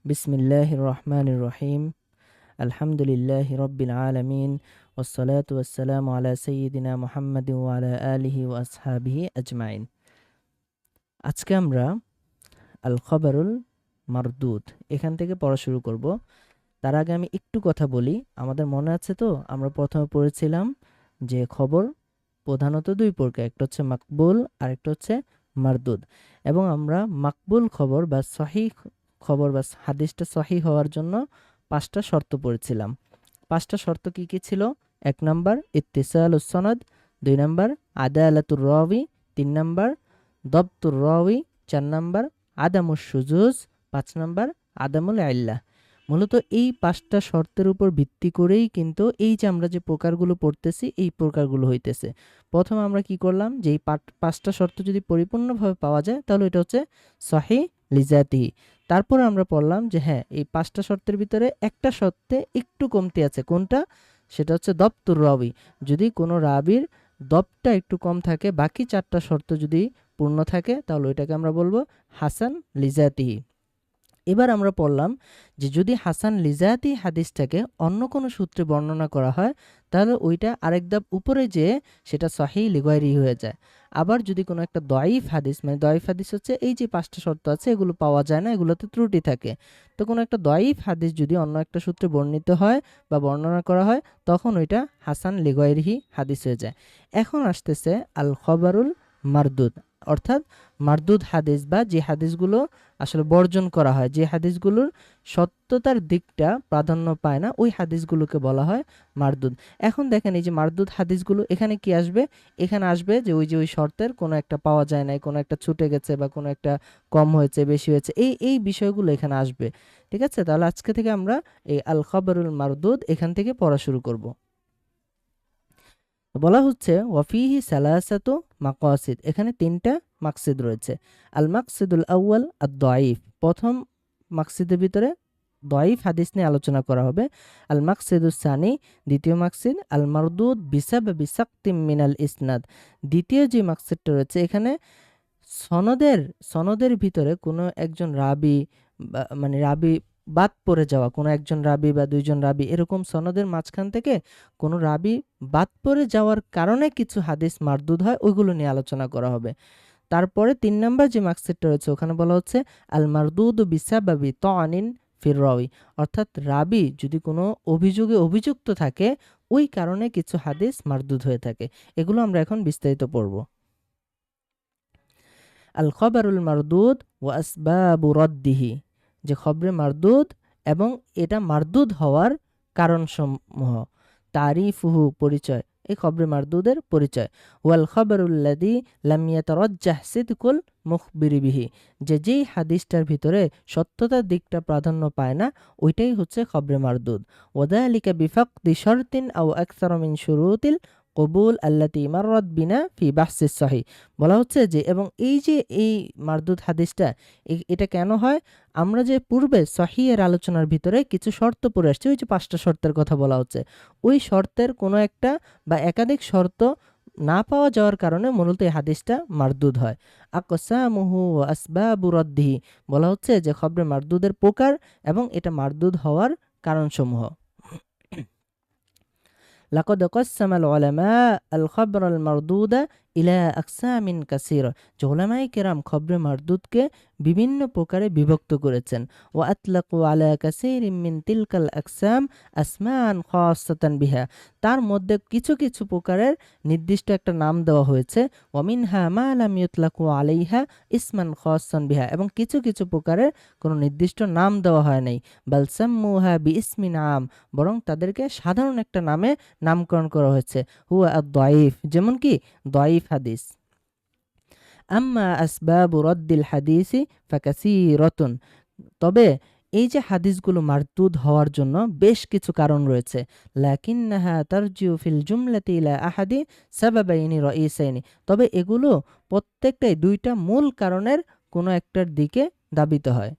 বিসমিল্লাহির রহমানির রহিম। আলহামদুলিল্লাহি রাব্বিল আলামিন ওয়াসসালাতু ওয়াসসালামু আলা সাইয়্যিদিনা মুহাম্মাদিন ওয়া আলা আলিহি ওয়া আসহাবিহি আজমাইন। আজকে আমরা আল খবরুল মারদুদ এখান থেকে পড়া শুরু করব। তার আগে আমি একটু কথা বলি। আমাদের মনে আছে তো, আমরা প্রথমে পড়েছিলাম যে খবর প্রধানত দুই প্রকার, একটা হচ্ছে মাকবুল আর একটা হচ্ছে মারদুদ। এবং আমরা মাকবুল খবর বা সহিহ খবর বা হাদিসটা সহিহ হওয়ার জন্য 5টা শর্ত পড়েছিলাম। 5টা শর্ত কি কি ছিল? 1 নাম্বার ইত্তিসালুস সনদ, 2 নাম্বার আদালাতুর রাওয়ি, 3 নাম্বার দবতুর রাওয়ি, 4 নাম্বার আদামুশ শুজুজ, 5 নাম্বার আদামুল ইল্লাহ। মূলত এই 5টা শর্তের উপর ভিত্তি করেই কিন্তু এই যে আমরা যে প্রকারগুলো পড়তেছি এই প্রকারগুলো হইতেছে। প্রথমে আমরা কি করলাম, যে এই 5টা শর্ত যদি পরিপূর্ণভাবে পাওয়া যায় তাহলে এটা হচ্ছে সহিহ লিজাতিহি। তারপর আমরা পড়লাম যে হ্যাঁ, এই 5টা শর্তের ভিতরে একটা শর্তে একটু কমতি আছে। কোনটা? সেটা হচ্ছে দবতুর রাবি। যদি কোনো রাবির দবটা একটু কম থাকে, বাকি 4টা শর্ত যদি পূর্ণ থাকে তাহলে ওইটাকে আমরা বলবো হাসান লিজাতিহি। এবার আমরা পড়লাম যে যদি হাসান লিজাতি হাদিসটাকে অন্য কোনো সূত্রে বর্ণনা করা হয় তাহলে ওইটা আরেক ধাপ উপরে যেয়ে সেটা সহিহ লিগায়রি হয়ে যায়। আবার যদি কোনো একটা দয়ীফ হাদিস, মানে দয়ীফ হাদিস হচ্ছে এই যে 5টা শর্ত আছে এগুলো পাওয়া যায় না, এগুলোতে ত্রুটি থাকে, তো কোনো একটা দয়ীফ হাদিস যদি অন্য একটা সূত্রে বর্ণিত হয় বা বর্ণনা করা হয় তখন ওইটা হাসান লিগায়রিহি হাদিস হয়ে যায়। এখন আসতেছে আল খবরুল মারদুদ, অর্থাৎ মারদুদ হাদিস বা যে হাদিসগুলো আসলে বর্জন করা হয়, যে হাদিসগুলোর সত্যতার দিকটা প্রাধান্য পায় না, ওই হাদিসগুলোকে বলা হয় মারদুদ। এখন দেখেন এই যে মারদুদ হাদিসগুলো, এখানে কি আসবে? এখানে আসবে যে ওই শর্তের কোনো একটা পাওয়া যায় নাই, কোনো একটা ছুটে গেছে বা কোনো একটা কম হয়েছে, বেশি হয়েছে, এই বিষয়গুলো এখানে আসবে। ঠিক আছে, তাহলে আজকে থেকে আমরা এই আল খবরুল মারদুদ এখান থেকে পড়া শুরু করব। বলা হচ্ছে ওয়াফিহি সালাসাতু মাকাসিদ, এখানে 3টা মাকসিদ রয়েছে। আল মাকসিদুল আউয়াল আদ দাঈফ, প্রথম মাকসিদের ভিতরে দাঈফ হাদিস নিয়ে আলোচনা করা হবে। আল মাকসিদুস সানি, দ্বিতীয় মাকসিদ আল মারদুদ বিসাবাবি সাকতিম মিনাল ইসনাদ। দ্বিতীয় যে মাকসিদটা রয়েছে এখানে সনদের সনদের ভিতরে কোনো একজন রাবি মানে রাবি বাদ পড়ে যাওয়া, কোনো একজন রাবি বা দুইজন রাবি এরকম সনদের মাঝখান থেকে কোনো রাবি বাদ পড়ে যাওয়ার কারণে কিছু হাদিস মারদুদ হয়, ওইগুলো নিয়ে আলোচনা করা হবে। তারপরে 3 নাম্বার যে মাকসিদটা রয়েছে ওখানে বলা হচ্ছে আল মারদুদ বিসাবাবি তানিন ফির রাবি, অর্থাৎ রাবি যদি কোনো অভিযোগে অভিযুক্ত থাকে ওই কারণে কিছু হাদিস মারদুদ হয়ে থাকে। এগুলো আমরা এখন বিস্তারিত পড়ব। আল খবরুল মারদুদ ওয়া আসবাবু রাদ্দিহি, যে খবরে মারদুদ এবং এটা মারদুদ হওয়ার কারণসমূহ। তারিফুহু, পরিচয়, এই খবরে মারদুদের পরিচয়। ওয়াল খবরুল্লাযী লাম ইয়াতারাজ্জাহ সিদকুল মুখবিরি বিহি, যে যেই হাদিসটার ভিতরে সত্যতার দিকটা প্রাধান্য পায় না ওইটাই হচ্ছে খবরে মারদুদ। ওয়াযালিকা বিফাকদি শারতিন আও আকসার মিন শুরুতিল কবুল আল্লাতি মাররাত বিনা ফি বাহসিস সহিহ। বলা হচ্ছে যে এবং এই যে এই মারদুদ হাদিসটা এটা কেন হয়? আমরা যে পূর্বে সহিহের আলোচনার ভিতরে কিছু শর্ত পড়ে আসছে, ওই যে 5টা শর্তের কথা বলা হচ্ছে, ওই শর্তের কোনো একটা বা একাধিক শর্ত না পাওয়া যাওয়ার কারণে মূলত এই হাদিসটা মারদুদ হয়। আকসামুহু ওয়া আসবাবু রাদ্দিহি, বলা হচ্ছে যে খবরে মারদুদের প্রকার এবং এটা মারদুদ হওয়ার কারণসমূহ। লাকদ কসামাল উলামা আল খবর আল মারদুদা ইলা আকসামিন কাসীরা, যে উলামায়ে কেরাম খবরে মারদুদকে বিভিন্ন প্রকারে বিভক্ত করেছেন। ওয়া আতলাকু আলা কাসীরিম মিন তিলকাল আকসাম আসমান খাসাতান বিহা, তার মধ্যে কিছু কিছু প্রকারের নির্দিষ্ট একটা নাম দেওয়া হয়েছে। ওয়া মিনহা মা লাম ইউতলাকু আলাইহা ইসমান খাসান বিহা, এবং কিছু কিছু প্রকারের কোনো নির্দিষ্ট নাম দেওয়া হয় নাই। বাল সাম্মুহা বিইসমিন আম, বরং তাদেরকে সাধারণ একটা নামে নামকরণ করা হয়েছে। হুয়া আদ-দাঈফ, যেমন কি দাঈফ হাদিস। আম্মা আসবাবু রাদ্দিল হাদিসি ফাকাসীরাতুন, তবে এই যে হাদিসগুলো মারদুদ হওয়ার জন্য বেশ কিছু কারণ রয়েছে। লাকিন্নাহা তারজিউ ফিল জুমলাতি ইলা আহাদি সাবাবাইনি রাইসাইনি, তবে এগুলো প্রত্যেকটাই 2টা মূল কারণের কোনো একটার দিকে দাবিত হয়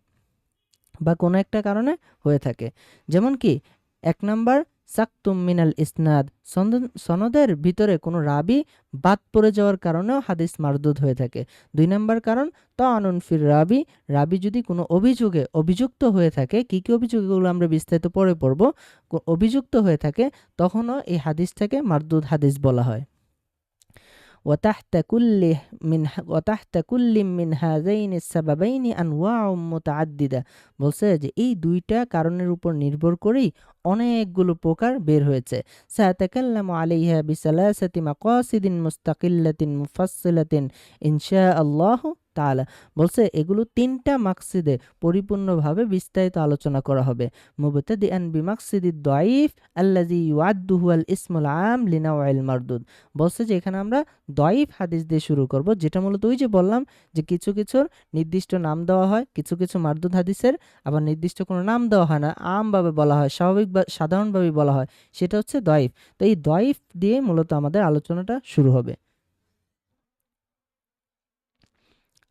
বা কোনো একটা কারণে হয়ে থাকে। যেমন কি 1 নাম্বার সাকতুম মিনাল ইসনাদ, সনদের ভিতরে কোনো রাবি বাদ পড়ে যাওয়ার কারণেও হাদিস মারদুদ হয়ে থাকে। 2 নম্বর কারণ তাআনুন ফির রাবি, রাবি যদি কোনো অভিযোগে অভিযুক্ত হয়ে থাকে, কি কি অভিযোগগুলো আমরা বিস্তারিত পরে পড়ব, অভিযুক্ত হয়ে থাকে, তখনও এই হাদিসটাকে মারদুদ হাদিস বলা হয়। وتحت كل من هذين السببين أنواع متعددة, বলছে যে এই দুইটা কারণের উপর নির্ভর করেই অনেকগুলো প্রকার বের হয়েছে। سأتكلم عليها بثلاثة مقاصد مستقلة مفصلة إن شاء الله তাআলা, বলছে এগুলো 3টা মাকসিদে পরিপূর্ণভাবে বিস্তারিত আলোচনা করা হবে। মুবতাদিআন বিমাকসিদিদ দাঈফ আল্লাযী ইউআদ্দুহু আল ইসমুল আম লিনাওয়াইল মারদুদ, বলছে যে এখানে আমরা দাঈফ হাদিস দিয়ে শুরু করব, যেটা মূলত ওই যে বললাম যে কিছু কিছুর নির্দিষ্ট নাম দেওয়া হয়, কিছু কিছু মারদুদ হাদিসের আবার নির্দিষ্ট কোনো নাম দেওয়া হয় না, আমভাবে বলা হয়, স্বাভাবিক বা সাধারণভাবে বলা হয়, সেটা হচ্ছে দাঈফ। তো এই দাঈফ দিয়ে মূলত আমাদের আলোচনাটা শুরু হবে।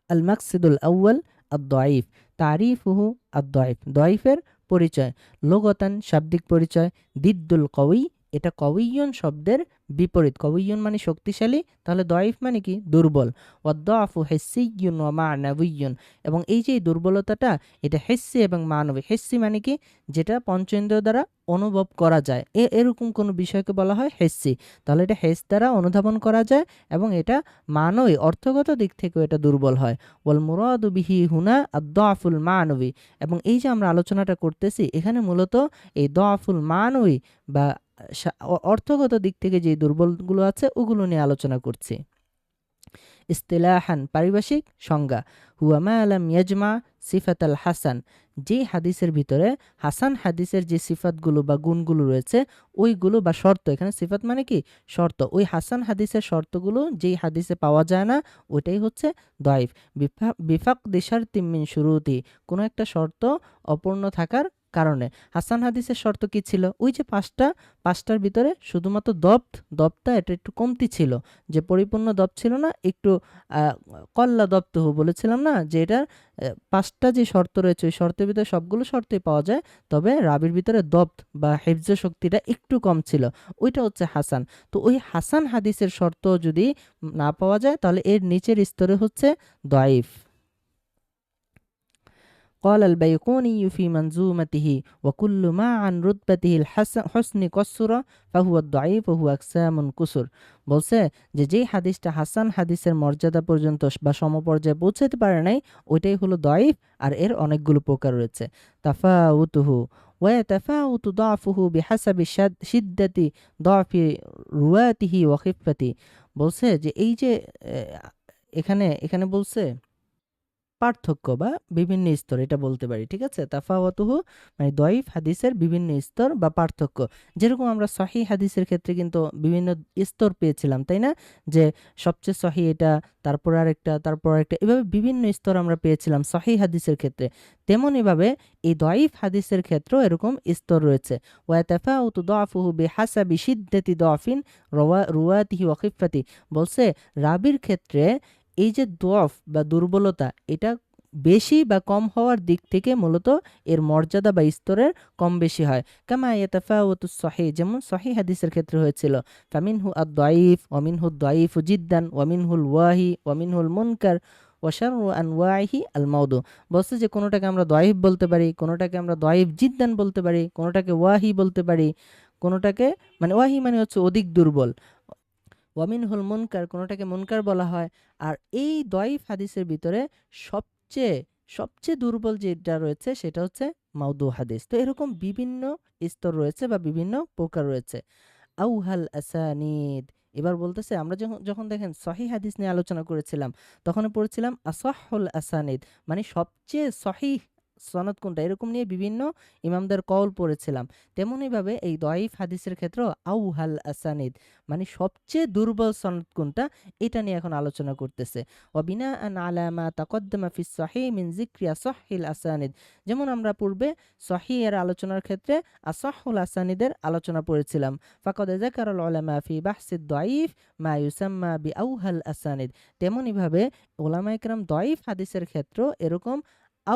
আল মাকসিদুল আউয়াল আদ-দাঈফ তারিফুহু আদ-দাঈফ, দাঈফের পরিচয়, লুগাতান শাব্দিক পরিচয়, দিদ্দুল কওয়ি, এটা কওয়িয়ুন শব্দের বিপরীত, কওয়িয়ুন মানে শক্তিশালী, তাহলে দাঈফ মানে কি দুর্বল, ওয়াদ-দাফু হিসসিয়ুন ওয়া মা'নাবিয়ুন, এবং এই যে দুর্বলতাটা এটা হিসসি এবং মানবী। হিসসি মানে কি যেটা পঞ্চেন্দ্রিয় দ্বারা অনুভব করা যায়, এরকম কোনো বিষয়কে বলা হয় হিসসি, তাহলে এটা হিস দ্বারা অনুধাবন করা যায় এবং এটা মানবী অর্থগত দিক থেকেও এটা দুর্বল হয়। ওয়াল মুরাদু বিহি হুনা আদ-দাফুল মানবী, এবং এই যে আমরা আলোচনাটা করতেছি এখানে মূলত এই দাফুল মানবী বা অর্থগত দিক থেকে যে দুর্বলগুলো আছে ওগুলো নিয়ে আলোচনা করছি। ইস্তিলাহান পারিভাষিক সংজ্ঞা, হুয়া মা লাম ইয়াজমা সিফাতাল হাসান, যে হাদিসের ভিতরে হাসান হাদিসের যে সিফাতগুলো বা গুণগুলো রয়েছে ওইগুলো বা শর্ত, এখানে সিফাত মানে কি শর্ত, ওই হাসান হাদিসের শর্তগুলো যেই হাদিসে পাওয়া যায় না ওইটাই হচ্ছে দাঈফ। বিফাকদি শারতিন মিন শুরুতি, কোনো একটা শর্ত অপূর্ণ থাকার কারণে। হাসান হাদিসের শর্ত কি ছিল, ওই যে পাঁচটার ভিতরে শুধুমাত্র দবটা এটা একটু কমতি ছিল, যে পরিপূর্ণ দব ছিল না, একটু কল্লা দবতহু বলেছিলাম না, যে এটার 5টা যে শর্ত রয়েছে ওই শর্তের ভিতরে সবগুলো শর্তই পাওয়া যায়, তবে রাবির ভিতরে দবত বা হিফজ শক্তিটা একটু কম ছিল, ওইটা হচ্ছে হাসান। তো ওই হাসান হাদিসের শর্ত যদি না পাওয়া যায় তাহলে এর নিচের স্তরে হচ্ছে দাঈফ। قال البيقوني في منظومته وكل ما عن رتبته الحسن قصر فهو الضعيف وهو أقسام كسر, বলছে যে যেই হাদিসটা হাসান হাদিসের মর্যাদা পর্যন্ত বা সমপর্যায়ে পৌঁছাতে পারে নাই ওইটাই হলো দাঈফ, আর এর অনেকগুলো প্রকার রয়েছে। তাফাউতুহু ويتفاوت ضعفه بحسب শিদ্দাতি ضعف رواته وخفته, বলছে যে এই যে এখানে বলছে পার্থক্য বা বিভিন্ন স্তর, এটা বলতে পারি, ঠিক আছে। তাফাওয়াতুহু মানে দাঈফ হাদিসের বিভিন্ন স্তর বা পার্থক্য, যেরকম আমরা সহিহ হাদিসের ক্ষেত্রে কিন্তু বিভিন্ন স্তর পেয়েছিলাম, তাই না, যে সবচেয়ে সহিহ এটা, তারপর আরেকটা, তারপর আরেকটা, এভাবে বিভিন্ন স্তর আমরা পেয়েছিলাম সহিহ হাদিসের ক্ষেত্রে। তেমনইভাবে এই দাঈফ হাদিসের ক্ষেত্রেও এরকম স্তর রয়েছে। ওয়া তাফাউতু দাফুহু বিহাসাবি শিদ্দাতি দাফিন রুয়াতিহি ওয়া খিফাতি, বলছে রাবির ক্ষেত্রে এই যে দোয়াফ বা দুর্বলতা এটা বেশি বা কম হওয়ার দিক থেকে মূলত এর মর্যাদা বা স্তরের কম বেশি হয়। কামা ইয়াতাফাওয়াতুস সহিহ, যেমন সহিহ হাদিসের ক্ষেত্রে হয়েছিল ফামিনহু আদ-দাঈফ ওয়া মিনহু আদ-দাঈফু জিদ্দান ওয়া মিনহুল ওয়াহি ওয়া মিনহুল মুনকার ওয়া শাররু আনওয়াইহি আল মাউদু, বলছে যে কোনোটাকে আমরা দাঈফ বলতে পারি, কোনোটাকে আমরা দাঈফ জিদ্দান বলতে পারি, কোনোটাকে ওয়াহি বলতে পারি, কোনোটাকে মানে ওয়াহি মানে হচ্ছে অধিক দুর্বল, ওয়ামিনহুল মুনকার কোনোটাকে মুনকার বলা হয়। আর এই দাঈফ হাদিসের ভিতরে সবচেয়ে সবচেয়ে দুর্বল যেটা রয়েছে সেটা হচ্ছে মাউদু হাদিস। তো এরকম বিভিন্ন স্তর রয়েছে বা বিভিন্ন প্রকার রয়েছে। আউহাল আসানিদ, এবার বলতেছে আমরা যখন যখন দেখেন সহিহ হাদিস নিয়ে আলোচনা করেছিলাম তখন পড়েছিলাম আসাহুল আসানিদ মানে সবচেয়ে সহিহ সনদ কোনটা, এরকম নিয়ে বিভিন্ন ইমামদের কওল পড়েছিলাম। তেমনইভাবে এই দাঈফ হাদিসের ক্ষেত্রেও আউহাল আসানিদ মানে সবচেয়ে দুর্বল সনদ কোনটা, এটা নিয়ে এখন আলোচনা করতেছে। ওয়াবিনাআন আলা মা তাকদ্দামা ফিস সহিহ মিন যিকরি আসাহিল আসানিদ, যেমন আমরা পূর্বে সহিহ এর আলোচনার ক্ষেত্রে আসাহুল আসানিদের আলোচনা পড়েছিলাম। ফাকাদ যাকারাল উলামা ফি বাহসিদ দাঈফ মা ইউসাম্মা বিআউহাল আসানিদ, তেমনইভাবে উলামায়ে কেরাম দাঈফ হাদিসের ক্ষেত্রেও এরকম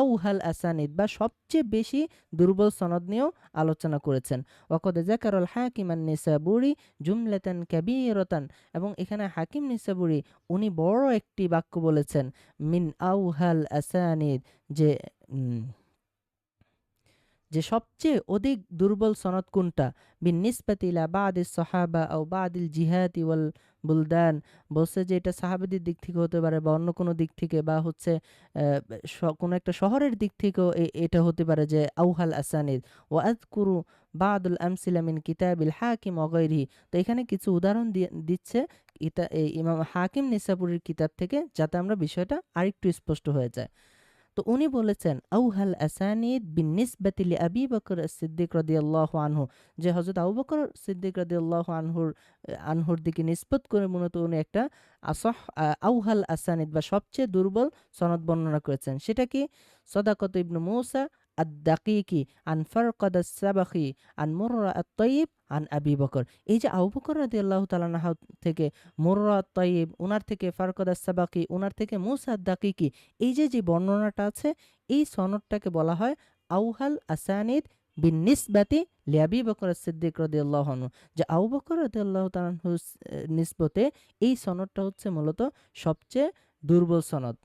আউহাল আসানিদ বা সবচেয়ে বেশি দুর্বল সনদ নিয়েও আলোচনা করেছেন। ওয়াকদ যাকারাল হাকিম আন-নিসাবুরি জুমলাতান কাবীরাতান, এবং এখানে হাকিম নিসাবুরি উনি বড় একটি বাক্য বলেছেন, মিন আউহাল আসানিদ, যে যে সবচেয়ে অধিক দুর্বল সনদ কোনটা, বিন্নিসবাতি ইলা বাদিস সাহাবা আও বাদিল জিহাদি ওয়াল বুলদান, বলছে যে এটা সাহাবাদের দিক থেকে হতে পারে বা অন্য কোনো দিক থেকে, বা হচ্ছে কোনো একটা শহরের দিক থেকেও এটা হতে পারে যে আউহাল আসানিদ। ওয়া আযকুরু বাদুল আমসিলা মিন কিতাবিল হাকিম ওয়া গায়রিহি, তো এখানে কিছু উদাহরণ দিচ্ছে এই ইমাম হাকিম নিসাপুরীর কিতাব থেকে, যাতে আমরা বিষয়টা আরেকটু স্পষ্ট হয়ে যায়। তো উনি বলেছেন আউহাল আসানিদ বিন্নিসবাতি লি আবি বকর সিদ্দিক রাদিয়াল্লাহু আনহু, যে হযরত আবু বকর সিদ্দিক রাদিয়াল্লাহু আনহুর দিকে নিসবত করে মূলত উনি একটা আউহাল আসানিদ বা সবচেয়ে দুর্বল সনদ বর্ণনা করেছেন। সেটা কি? সদাকত ইবনু মূসা আদ-দাকিকি আন ফারকাদ আস-সাবাখি আন মুররা আত-তাইয়িব আন আবি বকর। এই যে আবু বকর রাদিয়াল্লাহু তাআলা আনহু থেকে মুররা আত-তাইয়িব, উনার থেকে ফারকাদ আস-সাবাখি, উনার থেকে মূসা আদ-দাকিকি, এই যে বর্ণনাটা আছে, এই সনদটাকে বলা হয় আউহাল আসানিদ বিন্নিসবাতি লিআবি বকর সিদ্দিক রাদিয়াল্লাহু আনহু, যে আবু বকর রাদিয়াল্লাহু তাআলা আনহুর নিসবতে এই সনদটা হচ্ছে মূলত সবচেয়ে দুর্বল সনদ।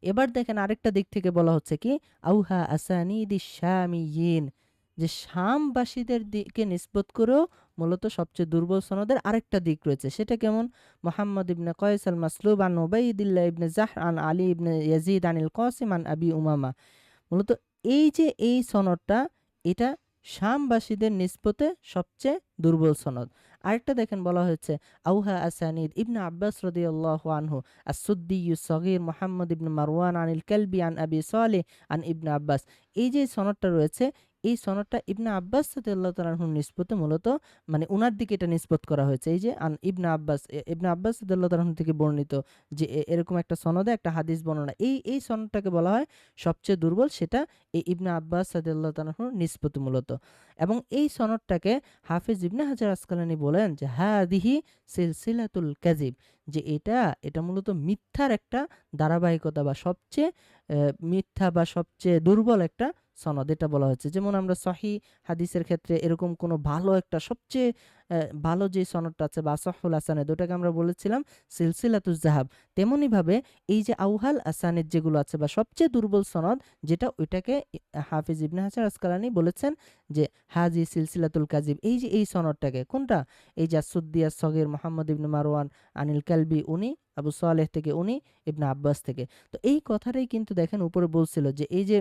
এবার দেখেন আরেকটা দিক থেকে বলা হচ্ছে কি, আউহা আসানিদি শামিয়িন, যে শামবাসীদের দিকে নিসবত করেও মূলত সবচেয়ে দুর্বল সনদের আরেকটা দিক রয়েছে। সেটা কেমন? মুহাম্মদ ইবনে কয়স আল মাসলুব আন উবাইদিল্লাহ ইবনে জাহর আন আলী ইবনে ইয়াজিদ আনিল কাসিম আন আবি উমামা। মূলত এই যে এই সনদটা, এটা শামবাসীদের নিসবতে সবচেয়ে দুর্বল সনদ। আরেকটা দেখেন বলা হয়েছে আউহা আসানিদ ইবনে আব্বাস রাদিয়াল্লাহু আনহু আস-সুদ্দিয়্যু সগীর মুহাম্মদ ইবনে মারওয়ান আনিল কালবি আন আবি সালেহ আন ইবনে আব্বাস। এই যে সনদটা রয়েছে, এই সনদটা ইবনে আব্বাস রাদিয়াল্লাহু তাআলা আনহুর নিসবতে মূলত, মানে উনার দিকে এটা নিসবত করা হয়েছে। এই যে আন ইবনে আব্বাস, ইবনে আব্বাস রাদিয়াল্লাহু তাআলা আনহু থেকে বর্ণিত যে এরকম একটা সনদে একটা হাদিস বর্ণনা, এই সনদটাকে বলা হয় সবচেয়ে দুর্বল, সেটা এই ইবনে আব্বাস রাদিয়াল্লাহু তাআলা আনহুর নিসবতে মূলত। এবং এই সনদটাকে হাফিজ ইবনে হাজার আসকালানি বলেন যে হাদিহি সিলসিলাতুল কাযিব, যে এটা মূলত মিথ্যার একটা ধারাবাহিকতা বা সবচেয়ে মিথ্যা বা সবচেয়ে দুর্বল একটা সনদ, এটা বলা হচ্ছে। যেমন আমরা সহিহ হাদিসের ক্ষেত্রে এরকম কোনো ভালো একটা সবচেয়ে ভালো যে সনদটা আছে বা সহহুল আসানেদ, ওটাকে আমরা বলেছিলাম সিলসিলাতুজ জাহাব। তেমনিভাবে এই যে আউহাল আসানেদ যেগুলো আছে বা সবচেয়ে দুর্বল সনদ, যেটা ওইটাকে হাফিজ ইবনে হাজার আসকালানি বলেছেন যে হাজি সিলসিলাতুল কাযিব। এই যে এই সনদটাকে, কোনটা? এই যে আসুদ্দিয়া সগীর মুহাম্মদ ইবনে মারওয়ান আনিল কালবি, উনি আবু সালেহ থেকে, উনি ইবনে আব্বাস থেকে। তো এই কথাটাই কিন্তু দেখেন উপরে বলছিল যে এই যে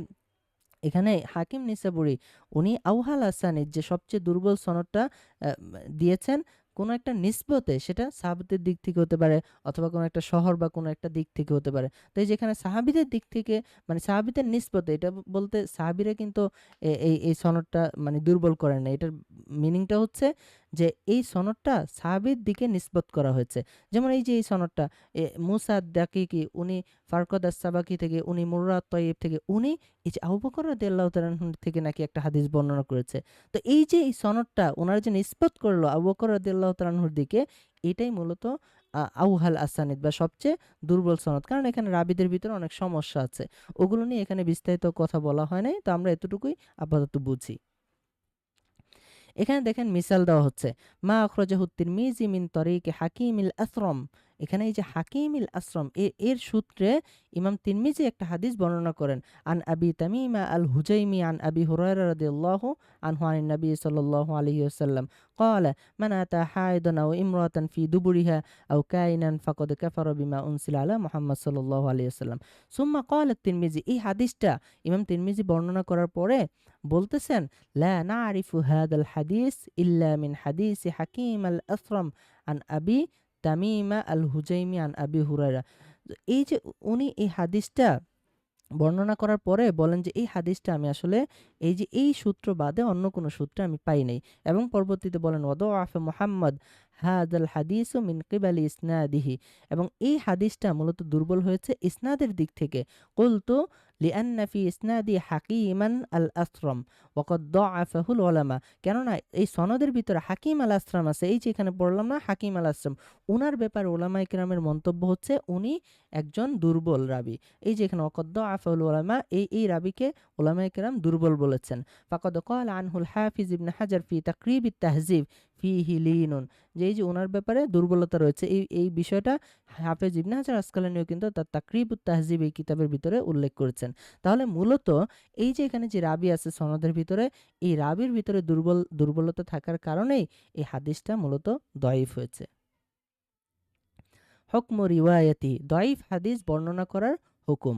এখানে হাকিম নিসাবুরি উনি আউহাল আসানিদ যে সবচেয়ে দুর্বল সনদটা দিয়েছেন কোনো একটা নিসবতে, সেটা সাহাবীদের দিক থেকে হতে পারে অথবা কোনো একটা শহর বা কোনো একটা দিক থেকে হতে পারে। তো এই যেখানে সাহাবীদের দিক থেকে, মানে সাহাবীদের নিসবতে, এটা বলতে সাহাবীরা কিন্তু এই সনদটা মানে দুর্বল করেন না। এটার মিনিংটা হচ্ছে যে এই সনদটা সাহাবীর দিকে নিসবত করা হয়েছে। যেমন এই যে এই সনদটা মুসা দাকিকি, উনি ফারকদ আস-সাবাকি থেকে, উনি মুররা আত-তাইয়িব থেকে, উনি এই যে আবু বকর রাদিয়াল্লাহু তাআলা আনহু থেকে নাকি একটা হাদিস বর্ণনা করেছে। তো এই যে এই সনদটা ওনারা যে নিসবত করলো আবু বকর রাদিয়াল্লাহু তাআলা আনহুর দিকে, এটাই মূলত আউহাল আসানিদ বা সবচেয়ে দুর্বল সনদ। কারণ এখানে রাবীদের ভিতরে অনেক সমস্যা আছে, ওগুলো নিয়ে এখানে বিস্তারিত কথা বলা হয় নাই, তো আমরা এতটুকুই আপাতত বুঝি। এখানে দেখেন মিসাল দেওয়া হচ্ছে, মা আখরাজাহু তিরমিজি মিন তরিকি হাকিমিল আসরম। এখানে এই যে হাকিমিল আসরম, এর সূত্রে ইমাম তিরমিজি একটা হাদিস বর্ণনা করেন, আন আবি তামিমা আল হুজাইমি আন আবি হুরায়রা রাদিয়াল্লাহু আনহু আনিন নবী সাল্লাল্লাহু আলাইহি ওয়াসাল্লাম قال من أتى حائضا أو امرأة في دبرها أو كائنا فقد كفر بما أنزل على محمد صلى الله عليه وسلم ثم قال الترمذي। এই হাদিসটা ইমাম তিরমিজি বর্ণনা করার পরে বলতেছেন, লা নারিফু হাদাল হাদিস ইল্লা মিন হাদিসি হাকিম আল আসরম আন আবি তামিমা আল হুজাইমি আন আবি হুরায়রা। এই যে উনি এই হাদিসটা বর্ণনা করার পরে বলেন যে এই হাদিসটা আমি আসলে এই যে এই সূত্র বাদে অন্য কোনো সূত্রে আমি পাই নাই, এবং পরবর্তীতে বলেন ওয়াদাআফা মুহাম্মদ হাদাল হাদিসু মিন কিবালি ইসনাদিহি, এবং এই হাদিসটা মূলত দুর্বল হয়েছে ইসনাদের দিক থেকে। কুলতু লিআন্না ফি ইসনাদি হাকিমান আল আসরম ওয়াকাদ দাআফাহুল উলামা, কেননা এই সনদের ভিতরে হাকিম আল আসরাম আছে, এই যে এখানে পড়লাম না হাকিম আল আসরাম, উনার ব্যাপারে উলামায়ে কেরামের মন্তব্য হচ্ছে উনি একজন দুর্বল রাবি। এই যে এখানে ওয়াকাদ দাআফাহুল উলামা, এই রাবিকে উলামায়ে কেরাম দুর্বল বলেছেন। ফাকাদ ক্বালা আনহুল হাফিজ ইবনে হাজার ফি তাকরিবিত তাহজিব ফিহি লিনুন, যে এই যে ওনার ব্যাপারে দুর্বলতা রয়েছে, এই বিষয়টা হাফেজ ইবনে হাজার আসকালানিও কিন্তু তার তাকরিবুত তাহজিব এই কিতাবের ভিতরে উল্লেখ করেছেন। তাহলে মূলত এই যে এখানে যে রাবি আছে সনদের ভিতরে, এই রাবির ভিতরে দুর্বলতা থাকার কারণেই এই হাদিসটা মূলত দয়ীফ হয়েছে। হুকম রিওয়ায়াতি, দয়ীফ হাদিস বর্ণনা করার হুকুম।